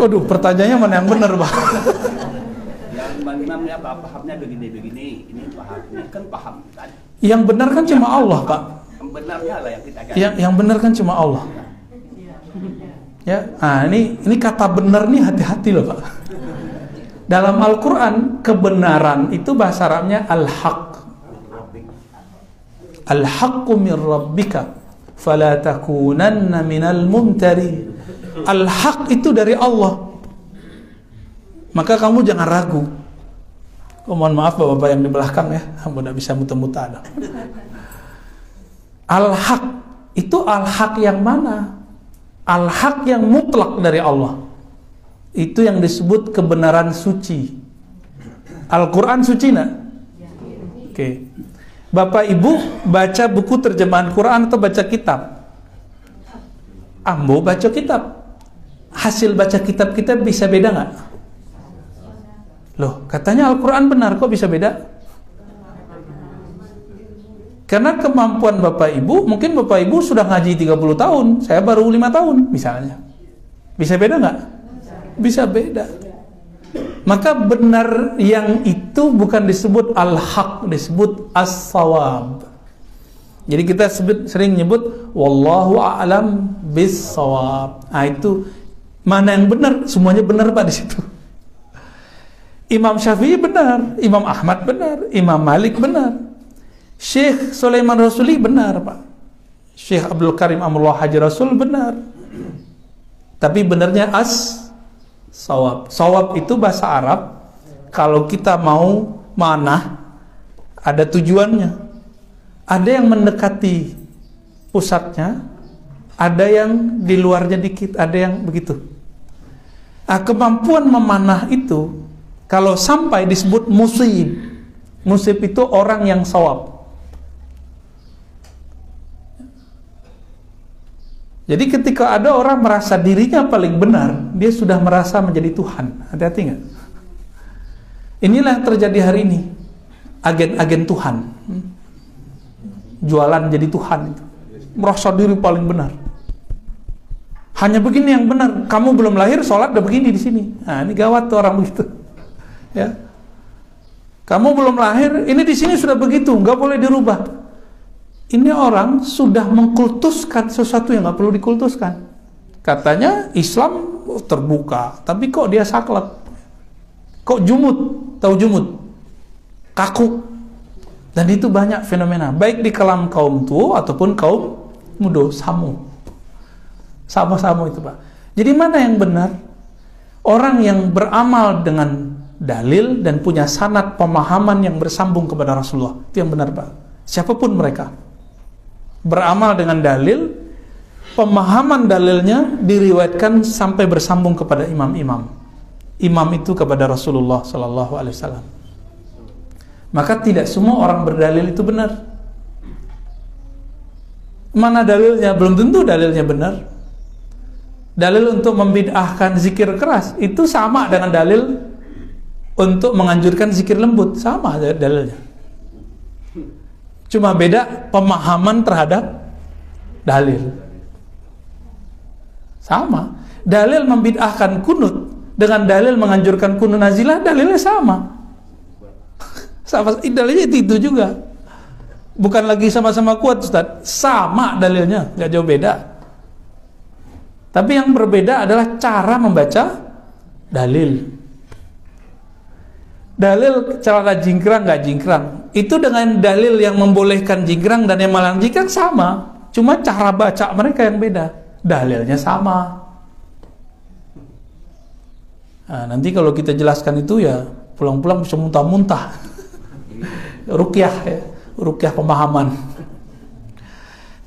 Waduh, pertanyaannya mana yang benar, Pak? Yang Bang Imamnya pahamnya begini-begini, ini pahamnya kan paham kan? Yang benar kan cuma Allah, Pak. Yang benarnya lah yang kita cari. Yang benar kan cuma Allah. Ya, ini kata benar nih hati-hati loh, Pak. Dalam Al-Quran kebenaran itu bahasa Arabnya al-haq. Al-haqqu min rabbika fala takunanna minal mumtari. Al-haq itu dari Allah, maka kamu jangan ragu. Mohon maaf bapak-bapak yang di belakang ya, kamu tidak bisa muter-muter. Al-haq itu al-haq yang mana? Al-haq yang mutlak dari Allah. Itu yang disebut kebenaran suci. Al-Quran suci nak? Oke. Bapak ibu baca buku terjemahan Quran atau baca kitab? Ambo baca kitab. Hasil baca kitab kita bisa beda nggak? Loh, katanya Al-Quran benar, kok bisa beda? Karena kemampuan Bapak Ibu, mungkin Bapak Ibu sudah ngaji 30 tahun, saya baru 5 tahun misalnya. Bisa beda nggak? Bisa beda. Maka benar yang itu bukan disebut al-haq, disebut as-sawab. Jadi kita sering nyebut wallahu a'lam bis-sawab. Nah itu mana yang benar? Semuanya benar Pak di situ. Imam Syafi'i benar, Imam Ahmad benar, Imam Malik benar, Syekh Sulaiman Rasuli benar Pak, Syekh Abdul Karim Amrullah Haji Rasul benar. Tapi benarnya as-sawab. Sawab itu bahasa Arab. Kalau kita mau manah, ada tujuannya. Ada yang mendekati pusatnya, ada yang di luarnya dikit, ada yang begitu. Nah, kemampuan memanah itu kalau sampai disebut musib. Musib itu orang yang sawab. Jadi ketika ada orang merasa dirinya paling benar, dia sudah merasa menjadi Tuhan. Hati-hati nggak? Inilah yang terjadi hari ini. Agen-agen Tuhan. Jualan jadi Tuhan itu. Merasa diri paling benar. Hanya begini yang benar. Kamu belum lahir, sholat udah begini di sini. Nah, ini gawat tuh orang begitu. Ya. Kamu belum lahir, ini di sini sudah begitu, nggak boleh dirubah. Ini orang sudah mengkultuskan sesuatu yang nggak perlu dikultuskan. Katanya Islam terbuka, tapi kok dia saklek? Kok jumud? Tahu jumud? Kaku. Dan itu banyak fenomena, baik di kalangan kaum tua ataupun kaum muda, sama-sama itu Pak. Jadi mana yang benar? Orang yang beramal dengan dalil dan punya sanad pemahaman yang bersambung kepada Rasulullah, itu yang benar Pak. Siapapun mereka, beramal dengan dalil, pemahaman dalilnya diriwayatkan sampai bersambung kepada imam-imam. Imam itu kepada Rasulullah Sallallahu Alaihi Wasallam. Maka tidak semua orang berdalil itu benar. Mana dalilnya? Belum tentu dalilnya benar. Dalil untuk membid'ahkan zikir keras itu sama dengan dalil untuk menganjurkan zikir lembut, sama dalilnya. Cuma beda pemahaman terhadap dalil. Sama. Dalil membid'ahkan kunut dengan dalil menganjurkan kunut nazilah, dalilnya sama. Sama, dalilnya itu juga. Bukan lagi sama-sama kuat, Ustaz. Sama dalilnya, nggak jauh beda. Tapi yang berbeda adalah cara membaca dalil. Dalil celana jingkrang nggak jingkrang, itu dengan dalil yang membolehkan jingkrang dan yang melarang jingkrang sama. Cuma cara baca mereka yang beda. Dalilnya sama. Nah, nanti kalau kita jelaskan itu ya pulang-pulang bisa muntah-muntah. Ruqyah ya. Ruqyah pemahaman.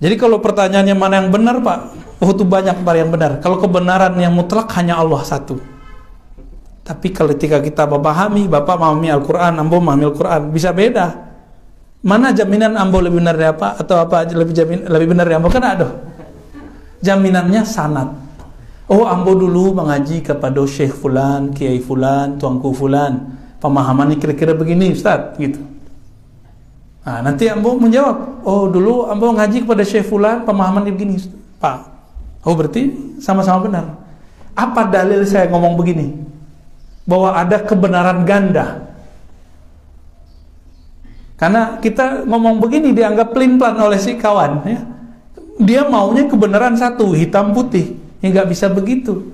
Jadi kalau pertanyaannya mana yang benar, Pak? Oh, itu banyak Pak yang benar. Kalau kebenaran yang mutlak hanya Allah satu. Tapi ketika kita memahami, Bapak memahami Al-Quran, Ambo memahami Al-Quran, bisa beda. Mana jaminan Ambo lebih benar dari apa? Atau apa lebih benar dari Ambo? Kan ada. Jaminannya sanad. Oh, Ambo dulu mengaji kepada Syekh Fulan, Kiai Fulan, Tuanku Fulan. Pemahamannya kira-kira begini, Ustaz, gitu. Nah, nanti Ambo menjawab, oh dulu Ambo ngaji kepada Syekh Fulan, pemahamannya begini, Pak. Oh, berarti sama-sama benar. Apa dalil saya ngomong begini? Bahwa ada kebenaran ganda. Karena kita ngomong begini dianggap pelin-pelan oleh si kawan, ya. Dia maunya kebenaran satu, hitam putih. Ya nggak bisa begitu.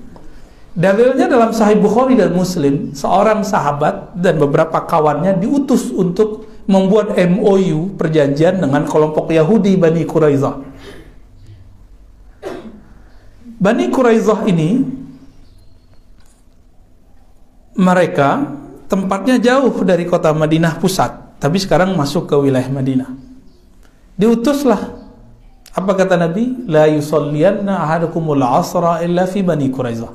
Dalilnya dalam Sahih Bukhari dan Muslim, seorang sahabat dan beberapa kawannya diutus untuk membuat MOU, perjanjian dengan kelompok Yahudi Bani Quraizah. Bani Quraizah ini mereka tempatnya jauh dari kota Madinah pusat, tapi sekarang masuk ke wilayah Madinah. Diutuslah. Apa kata Nabi? La yusalliyanna ahadukumul asra illa fi Bani Quraizah.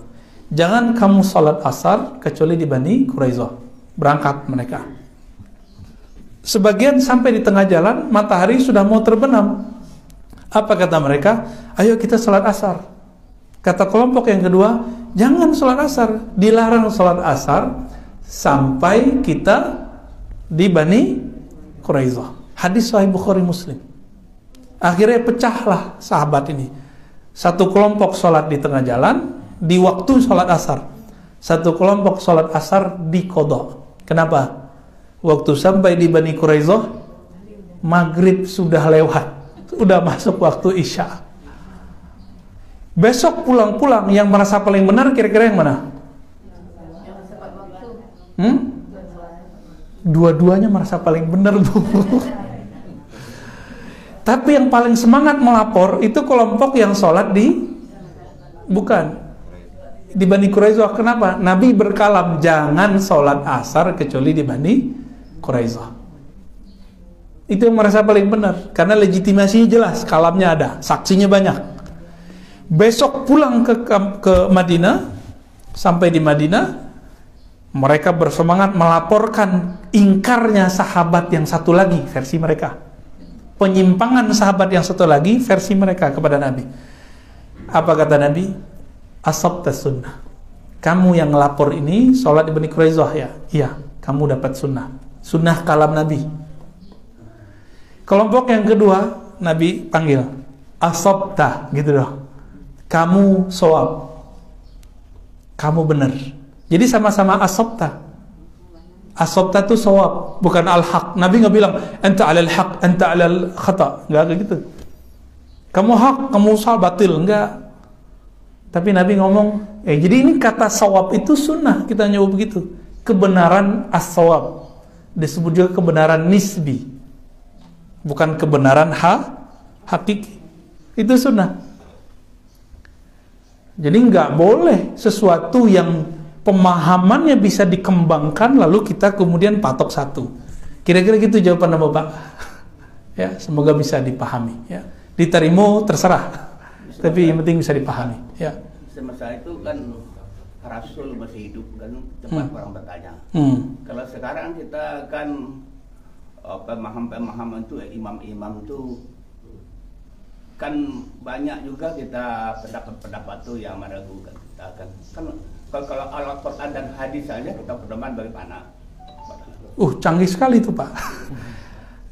Jangan kamu salat asar kecuali di Bani Quraizah. Berangkat mereka. Sebagian sampai di tengah jalan, matahari sudah mau terbenam. Apa kata mereka? Ayo kita salat asar. Kata kelompok yang kedua, jangan salat asar. Dilarang salat asar sampai kita di Bani Quraizah. Hadis Sahih Bukhari Muslim. Akhirnya pecahlah sahabat ini. Satu kelompok salat di tengah jalan di waktu salat asar. Satu kelompok salat asar di qadha. Kenapa? Waktu sampai di Bani Quraizah, maghrib sudah lewat, sudah masuk waktu isya. Besok pulang-pulang yang merasa paling benar kira-kira yang mana? Dua-duanya merasa paling benar, Bu. Tapi yang paling semangat melapor itu kelompok yang sholat bukan di Bani Quraizah. Kenapa? Nabi berkalam jangan sholat asar kecuali di Bani Quraizah. Itu yang merasa paling benar karena legitimasinya jelas, kalamnya ada, saksinya banyak. Besok pulang ke Madinah, sampai di Madinah mereka bersemangat melaporkan ingkarnya sahabat yang satu lagi, versi mereka. Penyimpangan sahabat yang satu lagi, versi mereka kepada Nabi. Apa kata Nabi? Asabta sunnah. Kamu yang lapor ini sholat di Bani Quraizah ya? Iya, kamu dapat sunnah. Sunnah kalam Nabi. Kelompok yang kedua, Nabi panggil asabta, gitu loh. Kamu shawab. Kamu benar. Jadi sama-sama asabta. Asabta itu shawab, bukan al-haq. Nabi nggak bilang anta 'alal haq, anta 'alal khata. Nggak kayak gitu. Kamu hak, kamu salah, batil, enggak. Tapi Nabi ngomong, jadi ini kata shawab itu sunnah, kita nyebut begitu. Kebenaran as-shawab. Disebut juga kebenaran nisbi. Bukan kebenaran hakiki. Itu sunnah. Jadi nggak boleh sesuatu yang pemahamannya bisa dikembangkan lalu kita kemudian patok satu. Kira-kira gitu jawaban Bapak. Ya, semoga bisa dipahami. Ya, diterima terserah. Tapi yang penting bisa dipahami. Ya. Semasa itu kan Rasul masih hidup kan tempat orang bertanya. Kalau sekarang kita kan pemahaman itu imam-imam itu kan banyak juga kita pendapat-pendapat tuh yang meragukan kita kan Kalau Al-Quran dan hadis saja kita berteman bagaimana? Canggih sekali itu Pak.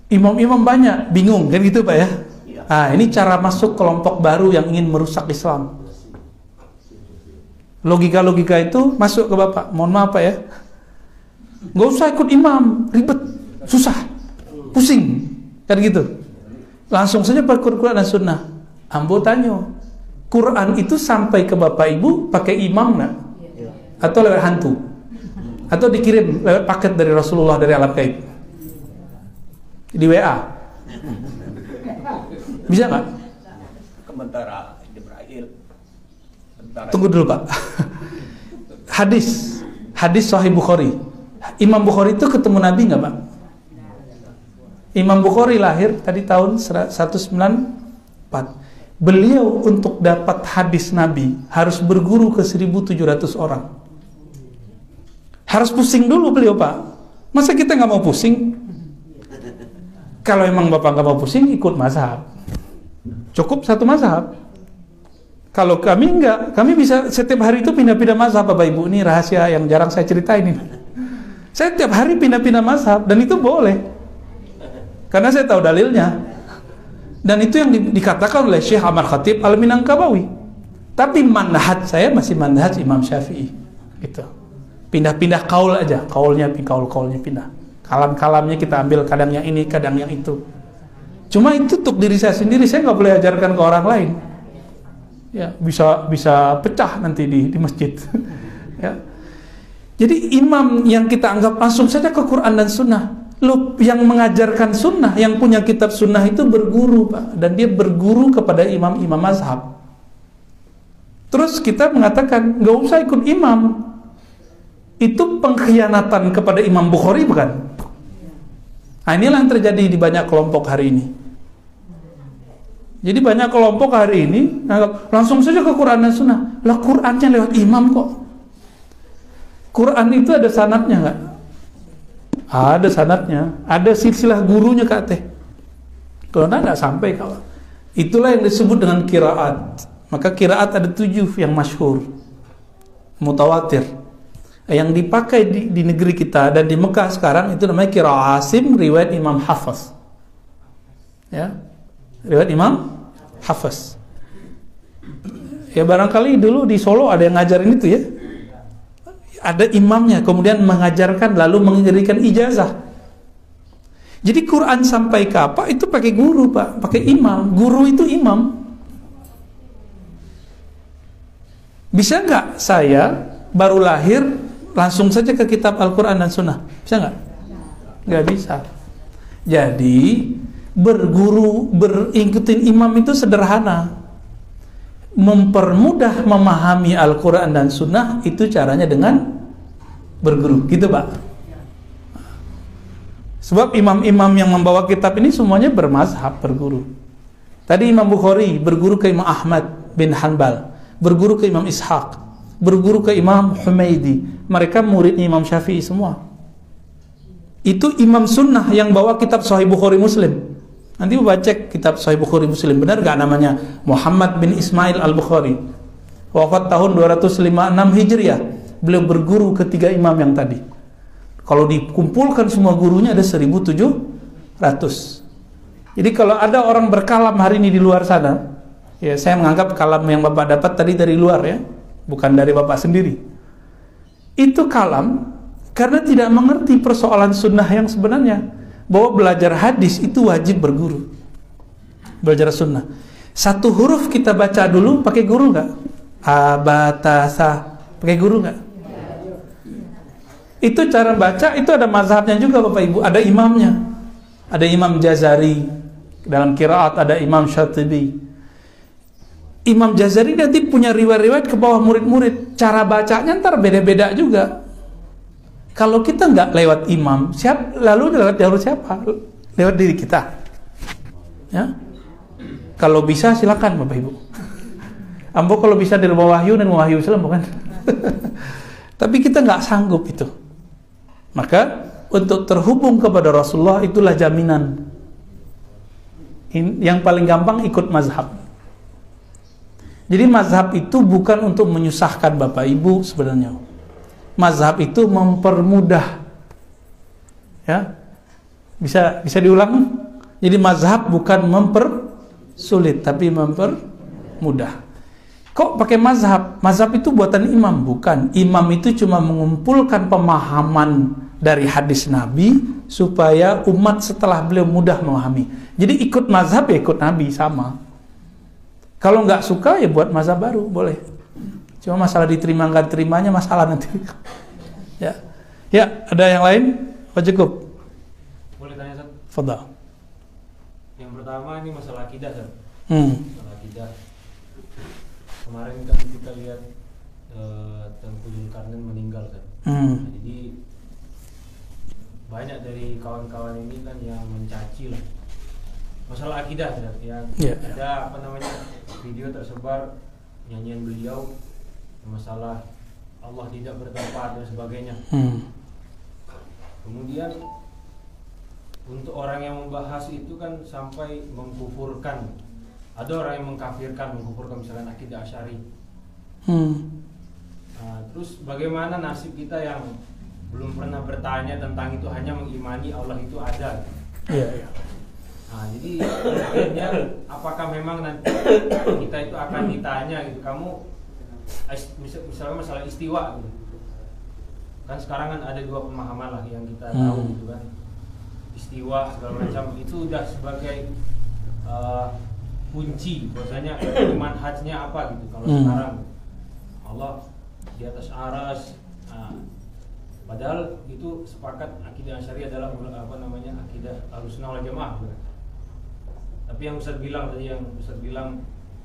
Imam-imam banyak, bingung kan gitu Pak ya? Iya. Nah, ini cara masuk kelompok baru yang ingin merusak Islam. Logika-logika itu masuk ke Bapak. Mohon maaf Pak ya. Nggak usah ikut imam, ribet, susah, pusing, kan gitu. Langsung saja pakai Quran dan Sunnah. Ambo tanya, Quran itu sampai ke Bapak Ibu pakai imam nggak? Atau lewat hantu? Atau dikirim lewat paket dari Rasulullah dari alam gaib? Di WA? Bisa nggak? Sementara Jibril. Tunggu dulu Pak. Hadis Sahih Bukhari. Imam Bukhari itu ketemu Nabi nggak Pak? Imam Bukhari lahir tadi tahun 194. Beliau untuk dapat hadis Nabi harus berguru ke 1.700 orang. Harus pusing dulu beliau Pak. Masa kita nggak mau pusing? Kalau emang Bapak nggak mau pusing, ikut mazhab. Cukup satu mazhab. Kalau kami enggak, kami bisa setiap hari itu pindah-pindah mazhab Bapak Ibu. Ini rahasia yang jarang saya ceritain ini. Saya tiap hari pindah-pindah mazhab dan itu boleh. Karena saya tahu dalilnya. Dan itu yang dikatakan oleh Syekh Ahmad Khatib Al-Minangkabawi. Tapi manhaj saya masih manhaj Imam Syafi'i. Gitu. Pindah-pindah kaul aja, kaulnya pindah. Kalam-kalamnya kita ambil, kadang yang ini, kadang yang itu. Cuma itu untuk diri saya sendiri, saya nggak boleh ajarkan ke orang lain. Ya, bisa pecah nanti di masjid. Ya. Jadi imam yang kita anggap langsung saja ke Quran dan Sunnah. Loh, yang mengajarkan Sunnah, yang punya kitab Sunnah itu berguru Pak, dan dia berguru kepada imam-imam mazhab. Terus kita mengatakan nggak usah ikut imam. Itu pengkhianatan kepada Imam Bukhari bukan? Nah, inilah yang terjadi di banyak kelompok hari ini. Jadi banyak kelompok hari ini langsung saja ke Quran dan Sunnah. Lah Qurannya lewat imam kok. Quran itu ada sanadnya nggak? Ada sanadnya. Ada silsilah gurunya Kak Teh. Kalau nggak sampai kawan. Itulah yang disebut dengan qiraat. Maka qiraat ada 7 yang masyhur, mutawatir. Yang dipakai di negeri kita dan di Mekah sekarang itu namanya qiraah Asim riwayat Imam Hafaz. Ya. Riwayat Imam Hafaz. Ya barangkali dulu di Solo ada yang ngajarin itu ya. Ada imamnya kemudian mengajarkan lalu memberikan ijazah. Jadi Quran sampai ke apa itu pakai guru Pak, pakai imam. Guru itu imam. Bisa nggak saya baru lahir langsung saja ke kitab Al-Quran dan Sunnah? Bisa nggak? Nggak bisa. Jadi berguru, berikutin imam itu sederhana. Mempermudah memahami Al-Quran dan Sunnah itu caranya dengan berguru, gitu Pak. Sebab imam-imam yang membawa kitab ini semuanya bermazhab, berguru. Tadi Imam Bukhari berguru ke Imam Ahmad bin Hanbal, berguru ke Imam Ishaq, berguru ke Imam Humaidi. Mereka muridnya Imam Syafi'i semua. Itu imam sunnah yang bawa kitab Sahih Bukhari Muslim. Nanti baca cek kitab Sahih Bukhari Muslim, benar gak namanya Muhammad bin Ismail Al-Bukhari, wafat tahun 256 Hijriah. Beliau berguru ketiga imam yang tadi. Kalau dikumpulkan semua gurunya ada 1.700. Jadi kalau ada orang berkalam hari ini di luar sana, ya saya menganggap kalam yang Bapak dapat tadi dari luar ya, bukan dari Bapak sendiri. Itu kalam karena tidak mengerti persoalan sunnah yang sebenarnya. Bahwa belajar hadis itu wajib berguru. Belajar sunnah. Satu huruf kita baca dulu pakai guru nggak? Abatasa pakai guru nggak? Itu cara baca itu ada mazhabnya juga Bapak Ibu. Ada imamnya. Ada Imam Jazari dalam qiraat, ada Imam Syatibi. Imam Jazari nanti punya riwayat-riwayat ke bawah murid-murid. Cara bacanya ntar beda-beda juga. Kalau kita nggak lewat imam, lalu lewat jalur siapa? Lewat diri kita. Ya. Kalau bisa silakan Bapak Ibu. Ambo kalau bisa di rumah wahyu dan wahyu Islam bukan? Tapi kita nggak sanggup itu. Maka untuk terhubung kepada Rasulullah itulah jaminan. Yang paling gampang ikut mazhab. Jadi mazhab itu bukan untuk menyusahkan Bapak Ibu sebenarnya. Mazhab itu mempermudah. Ya. Bisa diulang? Jadi mazhab bukan mempersulit tapi mempermudah. Kok pakai mazhab? Mazhab itu buatan imam, bukan. Imam itu cuma mengumpulkan pemahaman dari hadis Nabi supaya umat setelah beliau mudah memahami. Jadi ikut mazhab ya ikut Nabi sama. Kalau nggak suka ya buat mazhab baru, boleh. Cuma masalah diterima nggak terimanya masalah nanti. Ya, ada yang lain? Apa cukup? Boleh tanya, Ustaz? Fadhal. Yang pertama ini masalah akidah, Ustaz. Masalah akidah. Kemarin kan kita lihat Tengku Zulkarnain meninggal, Ustaz. Nah, jadi banyak dari kawan-kawan ini kan yang mencaci lah masalah akidah, ya. Ada video tersebar nyanyian beliau masalah Allah tidak bertempat dan sebagainya. Kemudian untuk orang yang membahas itu kan sampai mengkufurkan, ada orang yang mengkufurkan misalkan akidah Asy'ari. Nah, terus bagaimana nasib kita yang belum pernah bertanya tentang itu, hanya mengimani Allah itu ada? Nah, jadi akhirnya apakah memang nanti kita itu akan ditanya gitu, kamu misalnya masalah istiwa gitu. Kan sekarang kan ada dua pemahaman lah yang kita tahu gitu kan. Istiwa segala macam itu udah sebagai kunci bahwasanya manhajnya apa gitu. Kalau sekarang Allah di atas aras, padahal itu sepakat akidah Asy'ari adalah akidah Ahlussunnah wal Jamaah. Tapi yang Ustaz bilang tadi,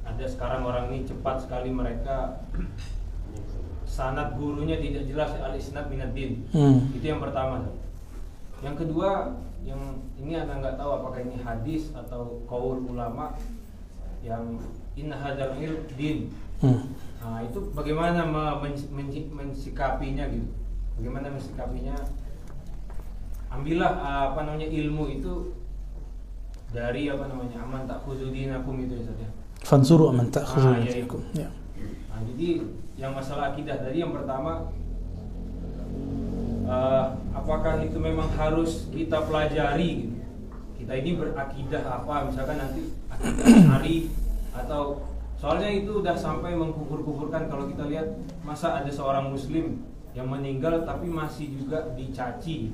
ada sekarang orang ini cepat sekali mereka sanad gurunya tidak jelas, al-isnad minad din. Itu yang pertama. Yang kedua, yang ini Anda nggak tahu apakah ini hadis atau qaul ulama yang inna hadzal ilm din. Nah, itu bagaimana mensikapinya gitu? Bagaimana mensikapinya? Ambillah ilmu itu dari aman ta'khudhu dinakum itu ya, Ustaz ya. Fanzuru aman ta'khudhu dinakum. Ya. Nah, jadi yang masalah akidah tadi yang pertama, apakah itu memang harus kita pelajari gitu? Kita ini berakidah apa, misalkan nanti akidah Asy'ari atau soalnya itu udah sampai mengkufur-kufurkan. Kalau kita lihat, masa ada seorang muslim yang meninggal tapi masih juga dicaci.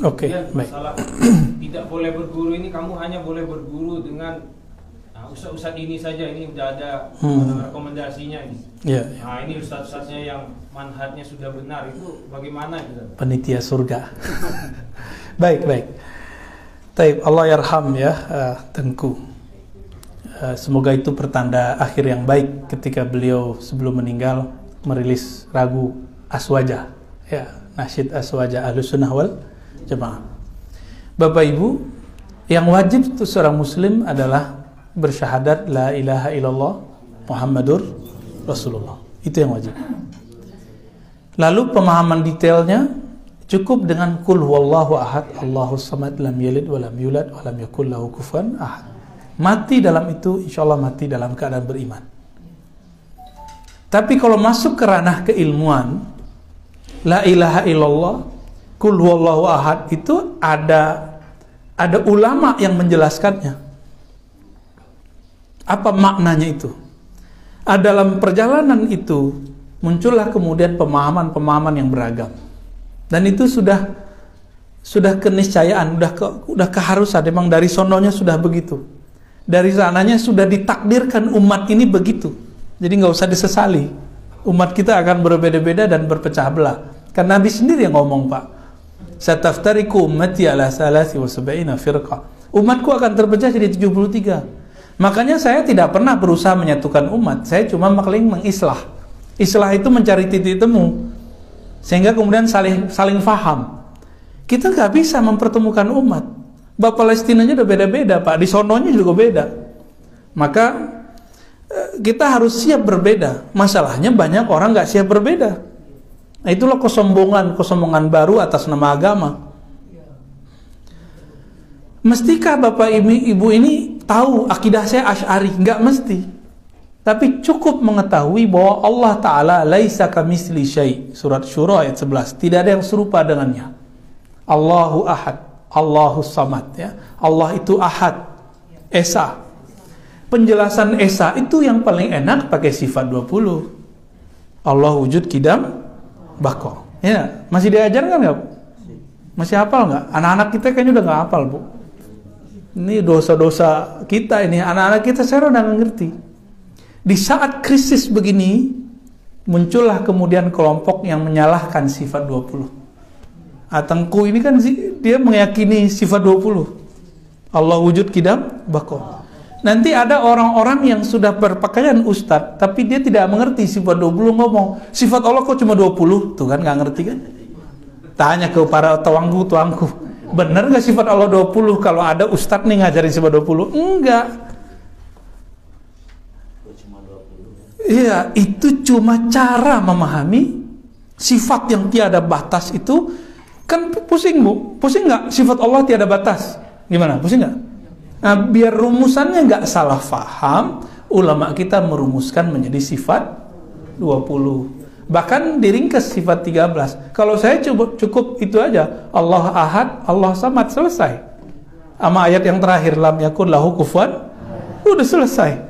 Oke, masalah tidak boleh berguru ini, kamu hanya boleh berguru dengan ustaz-ustaz ini saja, ini udah ada rekomendasinya ini. Nah, ini ustaz-ustaznya yang manhajnya sudah benar, itu bagaimana gitu? Panitia surga. Baik. Taib, Allah yarham ya Tengku. Semoga itu pertanda akhir yang baik ketika beliau sebelum meninggal merilis lagu Aswaja, ya, nasyid Aswaja Ahlussunnah wal Jamaah. Bapak Ibu, yang wajib untuk seorang muslim adalah bersyahadat la ilaha illallah Muhammadur Rasulullah. Itu yang wajib. Lalu pemahaman detailnya cukup dengan kul huwallahu ahad, Allahus samad, lam yalid wa lam yulad wa lam yakul lahu kufuwan ahad. Mati dalam itu, insyaallah mati dalam keadaan beriman. Tapi kalau masuk ke ranah keilmuan, la ilaha illallah, kul huwallahu ahad, itu ada ulama yang menjelaskannya. Apa maknanya itu? Dalam perjalanan itu muncullah kemudian pemahaman-pemahaman yang beragam. Dan itu sudah keniscayaan, udah keharusan, memang dari sononya sudah begitu. Dari sananya sudah ditakdirkan umat ini begitu. Jadi nggak usah disesali. Umat kita akan berbeda-beda dan berpecah belah. Karena Nabi sendiri yang ngomong, Pak. Sataftariku ummati ala 73 firqah. Umatku akan terpecah jadi 73. Makanya saya tidak pernah berusaha menyatukan umat. Saya cuma mengislah. Islah itu mencari titik temu. Sehingga kemudian saling faham. Kita nggak bisa mempertemukan umat. Palestinanya udah beda-beda, Pak. Di sononya juga beda. Maka kita harus siap berbeda. Masalahnya banyak orang nggak siap berbeda. Nah, itulah kesombongan baru atas nama agama. Mestikah Bapak Ibu ini tahu akidah saya Asy'ari? Nggak mesti. Tapi cukup mengetahui bahwa Allah Ta'ala laisa kamitsli syai'. Surat Syura ayat 11. Tidak ada yang serupa dengannya. Allahu Ahad, Allahu Samad, ya. Allah itu Ahad, Esa. Penjelasan Esa itu yang paling enak pakai sifat 20. Allah wujud kidam bako. Ya, masih diajarkan nggak, Bu? Masih hafal nggak? Anak-anak kita kayaknya udah nggak hafal, Bu. Ini dosa-dosa kita ini. Anak-anak kita saya udah nggak ngerti. Di saat krisis begini, muncullah kemudian kelompok yang menyalahkan sifat 20. Tengku ini kan dia meyakini sifat 20. Allah wujud kidam bako. Nanti ada orang-orang yang sudah berpakaian ustadz, tapi dia tidak mengerti sifat 20, ngomong, sifat Allah kok cuma 20? Tuh kan, nggak ngerti kan? Tanya ke para tuangku, bener nggak sifat Allah 20 kalau ada ustadz nih ngajarin sifat 20? Enggak. Iya, itu cuma cara memahami sifat yang tiada batas itu. Kan pusing, Bu? Pusing nggak sifat Allah tiada batas? Gimana? Pusing nggak? Nah, biar rumusannya nggak salah faham, ulama kita merumuskan menjadi sifat 20. Bahkan diringkas sifat 13. Kalau saya cukup itu aja. Allah Ahad, Allah Samad, selesai. Sama ayat yang terakhir, lam yakun lahu kufuwan, udah selesai.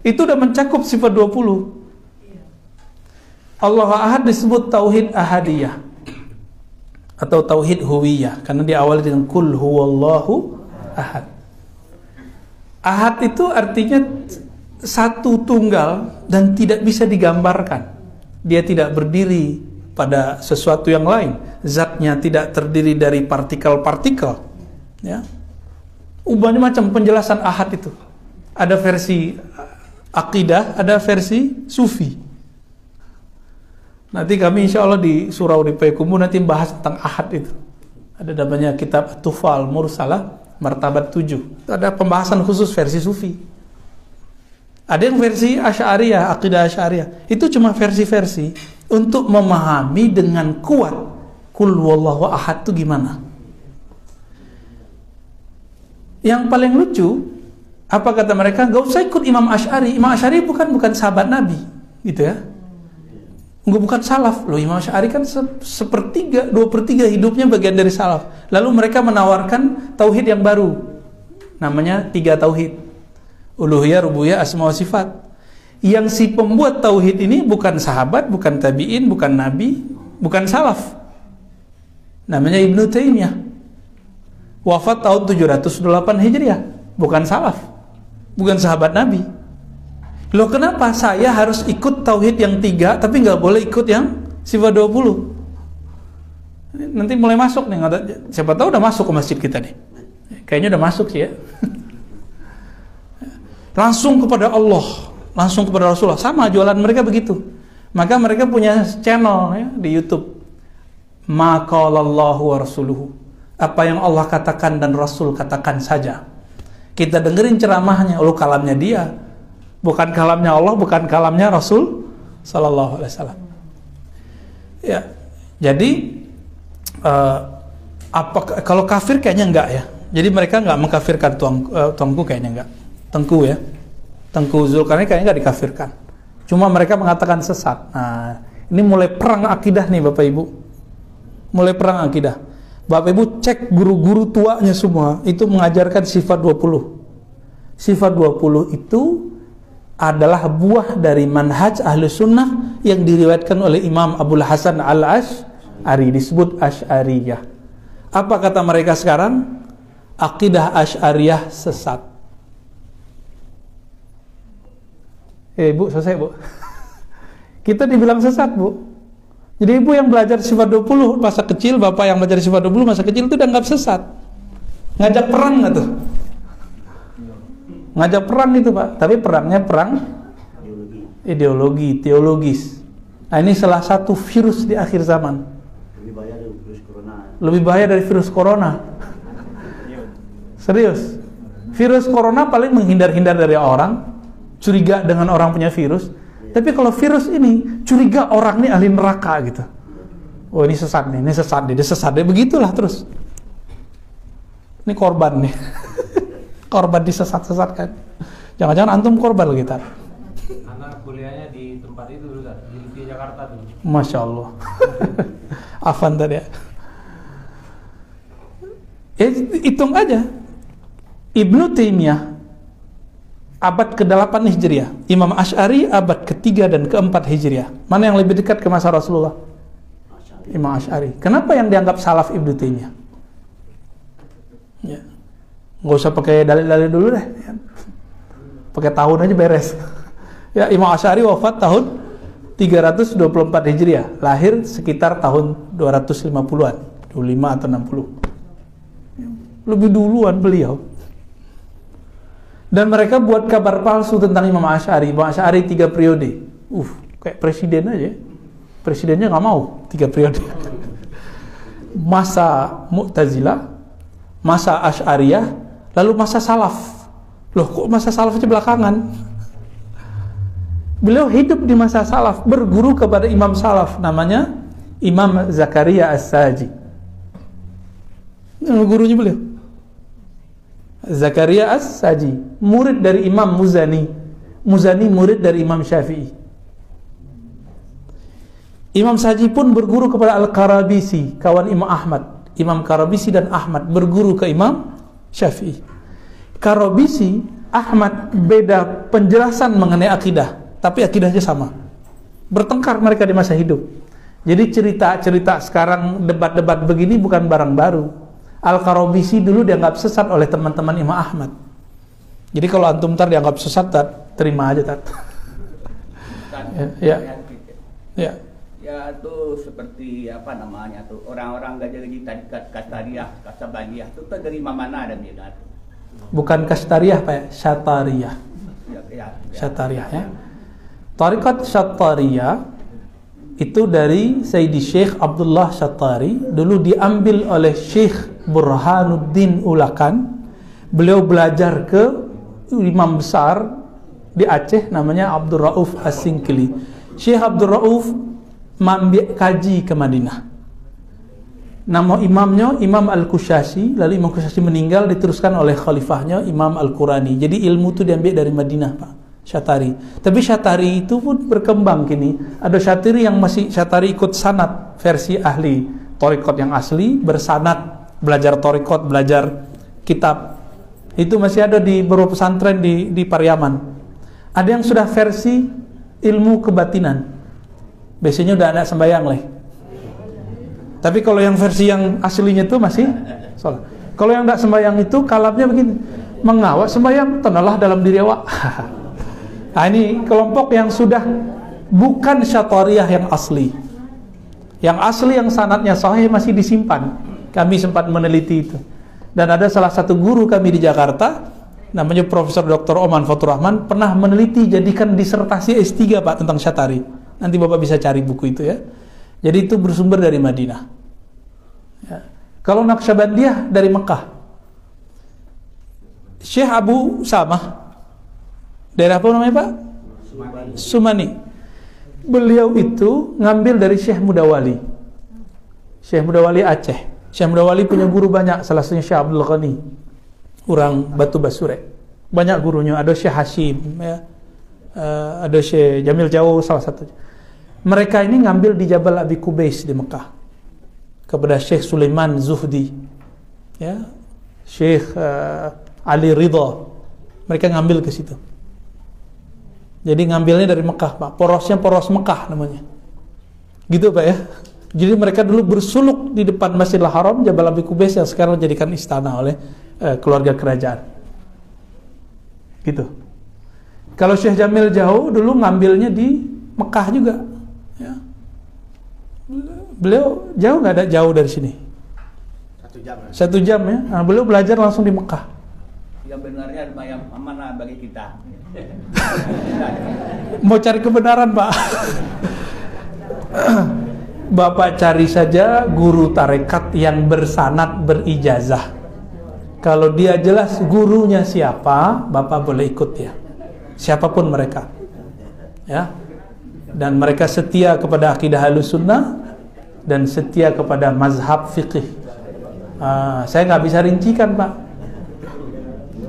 Itu udah mencakup sifat 20. Allah Ahad disebut tauhid ahadiyah atau tauhid huwiyah karena diawali dengan kul huwallahu ahad. Ahad itu artinya satu tunggal dan tidak bisa digambarkan. Dia tidak berdiri pada sesuatu yang lain. Zatnya tidak terdiri dari partikel-partikel. Ya. Banyak macam penjelasan ahad itu. Ada versi akidah, ada versi sufi. Nanti kami insya Allah di Surau di Payakumbu nanti bahas tentang ahad itu. Ada namanya kitab Tufal Mursalah Martabat 7. Ada pembahasan khusus versi sufi. Ada yang versi Asy'ariyah, akidah Asy'ariyah. Itu cuma versi-versi untuk memahami dengan kuat kul wallahu ahad itu gimana. Yang paling lucu, apa kata mereka? Gak usah ikut Imam Asy'ari. Imam Asy'ari bukan sahabat Nabi, gitu ya. Bukan salaf. Loh, Imam Asy'ari kan sepertiga, 2/3 hidupnya bagian dari salaf. Lalu mereka menawarkan tauhid yang baru. Namanya 3 tauhid. Uluhiyah, rububiyah, asma wa sifat. Yang si pembuat tauhid ini bukan sahabat, bukan tabi'in, bukan nabi, bukan salaf. Namanya Ibnu Taimiyah. Wafat tahun 708 Hijriah. Bukan salaf. Bukan sahabat Nabi. Loh, kenapa saya harus ikut tauhid yang 3 tapi nggak boleh ikut yang sifat 20? Nanti mulai masuk nih, siapa tahu udah masuk ke masjid kita nih. Kayaknya udah masuk sih ya. Langsung kepada Allah, langsung kepada Rasulullah. Sama jualan mereka begitu. Maka mereka punya channel ya, di YouTube. Ma qalallahu wa rasuluhu. Apa yang Allah katakan dan Rasul katakan saja. Kita dengerin ceramahnya, kalamnya dia. Bukan kalamnya Allah, bukan kalamnya Rasul sallallahu alaihi wasallam. Ya. Jadi kalau kafir kayaknya enggak ya. Jadi mereka enggak mengkafirkan tuangku kayaknya enggak. Tengku ya. Tengku Zulkarnain kayaknya enggak dikafirkan. Cuma mereka mengatakan sesat. Nah, ini mulai perang akidah nih Bapak Ibu. Mulai perang akidah. Bapak Ibu cek guru-guru tuanya semua itu mengajarkan sifat 20. Sifat 20 itu adalah buah dari manhaj ahlu sunnah yang diriwayatkan oleh Imam Abul Hasan al-Asy'ari, disebut Asy'ariyah. Apa kata mereka sekarang? Akidah Asy'ariyah sesat. Bu, selesai Bu. Kita dibilang sesat Bu. Jadi ibu yang belajar sifat 20 masa kecil, bapak yang belajar sifat 20 masa kecil itu dianggap sesat. Ngajak perang nggak tuh? Ngajak perang itu Pak, tapi perangnya perang ideologi, teologis. Nah, ini salah satu virus di akhir zaman. Lebih bahaya dari virus corona. Lebih bahaya dari virus corona. Serius. Virus corona paling menghindar-hindar dari orang, curiga dengan orang punya virus. Tapi kalau virus ini curiga orang ini ahli neraka gitu. Oh, ini sesat nih, dia sesat deh, begitulah terus. Ini korban nih. Korban disesat-sesatkan. Jangan-jangan antum korban kita. Anak tempat itu dulu, di LIPI Jakarta dulu. Masya Allah. Afan tadi ya. Hitung aja. Ibnu Taimiyah abad ke-8 Hijriah, Imam Asy'ari abad ke-3 dan ke-4 Hijriah. Mana yang lebih dekat ke masa Rasulullah? Imam Asy'ari. Kenapa yang dianggap salaf Ibnu Taimiyah? Ya. Nggak usah pakai dalil-dalil dulu deh. Pakai tahun aja beres. Ya, Imam Asy'ari wafat tahun 324 Hijriah, lahir sekitar tahun 250-an, 25 atau 60. Lebih duluan beliau. Dan mereka buat kabar palsu tentang Imam Asy'ari. Imam Asy'ari 3 periode. Kayak presiden aja. Presidennya nggak mau 3 periode. Masa Mu'tazilah, masa Asy'ariyah, lalu masa Salaf. Loh, kok masa Salaf aja belakangan? Beliau hidup di masa Salaf, berguru kepada Imam Salaf, namanya Imam Zakaria As-Saji. Gurunya beliau Zakaria As-Saji, murid dari Imam Muzani. Muzani murid dari Imam Syafi'i. Imam Saji pun berguru kepada Al-Karabisi, kawan Imam Ahmad. Imam Karabisi dan Ahmad berguru ke Imam Syafi'i. Karabisi, Ahmad beda penjelasan mengenai akidah, tapi akidahnya sama. Bertengkar mereka di masa hidup. Jadi cerita-cerita sekarang, debat-debat begini bukan barang baru. Al-Karabisi dulu dianggap sesat oleh teman-teman Imam Ahmad. Jadi kalau antum ntar dianggap sesat, terima aja tat. Ya. Ya tuh seperti apa namanya tuh, orang-orang gaji Kastariyah, Kasabaniyah itu tuh dari mana ada beda tuh? Bukan Kastariyah Pak ya, Syatariyah. Ya. Syatariyah ya. Tarikat Syatariyah itu dari Sayyidi Syekh Abdullah Syatari, dulu diambil oleh Syekh Burhanuddin Ulakan. Beliau belajar ke imam besar di Aceh namanya Abdul Rauf As-Singkili. Syekh Abdul Rauf kaji ke Madinah. Nama imamnya Imam Al-Kushashi, lalu Imam Kushashi meninggal, diteruskan oleh khalifahnya Imam Al-Qurani. Jadi ilmu itu diambil dari Madinah Pak, Syatari. Tapi Syatari itu pun berkembang kini. Ada Syatari yang masih Syatari ikut sanad, versi ahli Thariqat yang asli, bersanad, belajar Thariqat, belajar kitab. Itu masih ada di beberapa pesantren di Pariaman. Ada yang sudah versi ilmu kebatinan. Biasanya udah anak sembahyang lah. Tapi kalau yang versi yang aslinya itu masih sholat. Kalau yang tidak sembahyang itu kalamnya begini, mengawak sembahyang tenalah dalam diri awak. Nah ini kelompok yang sudah bukan Syatariyah yang asli. Yang asli yang sanadnya sahih masih disimpan. Kami sempat meneliti itu. Dan ada salah satu guru kami di Jakarta, namanya Profesor Dr. Oman Fatur Rahman, pernah meneliti, jadikan disertasi S3 Pak tentang Syatari. Nanti Bapak bisa cari buku itu ya. Jadi itu bersumber dari Madinah ya. Kalau Naqsyabandiyah dari Mekah. Syekh Abu Samah, daerah apa namanya Pak? Sumani. Beliau itu ngambil dari Syekh Mudawali. Syekh Mudawali Aceh. Syekh Mudawali punya guru banyak, salah satunya Syekh Abdul Ghani, orang Batu Basure. Banyak gurunya, ada Syekh Hashim ya. Ada Syekh Jamil Jawo salah satunya. Mereka ini ngambil di Jabal Abi Kubais di Mekah kepada Syekh Sulaiman Zuhdi ya, Syekh Ali Ridha. Mereka ngambil ke situ. Jadi ngambilnya dari Mekah Pak. Porosnya poros Mekah namanya. Gitu Pak ya. Jadi mereka dulu bersuluk di depan Masjidil Haram Jabal Abi Kubais yang sekarang dijadikan istana oleh keluarga kerajaan. Gitu. Kalau Syekh Jamil Jawo dulu ngambilnya di Mekah juga. Ya. Beliau jauh nggak ada jauh dari sini. 1 jam. 1 jam ya. Nah, beliau belajar langsung di Mekah. Yang benarnya yang mana bagi kita? Mau cari kebenaran Pak. Bapak cari saja guru tarekat yang bersanad berijazah. Kalau dia jelas gurunya siapa, Bapak boleh ikut ya. Siapapun mereka. Ya. Dan mereka setia kepada akidah Ahlussunnah dan setia kepada mazhab fiqih. Saya nggak bisa rincikan Pak.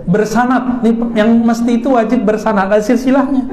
Bersanad, nih yang mesti itu wajib bersanad, ada silsilahnya.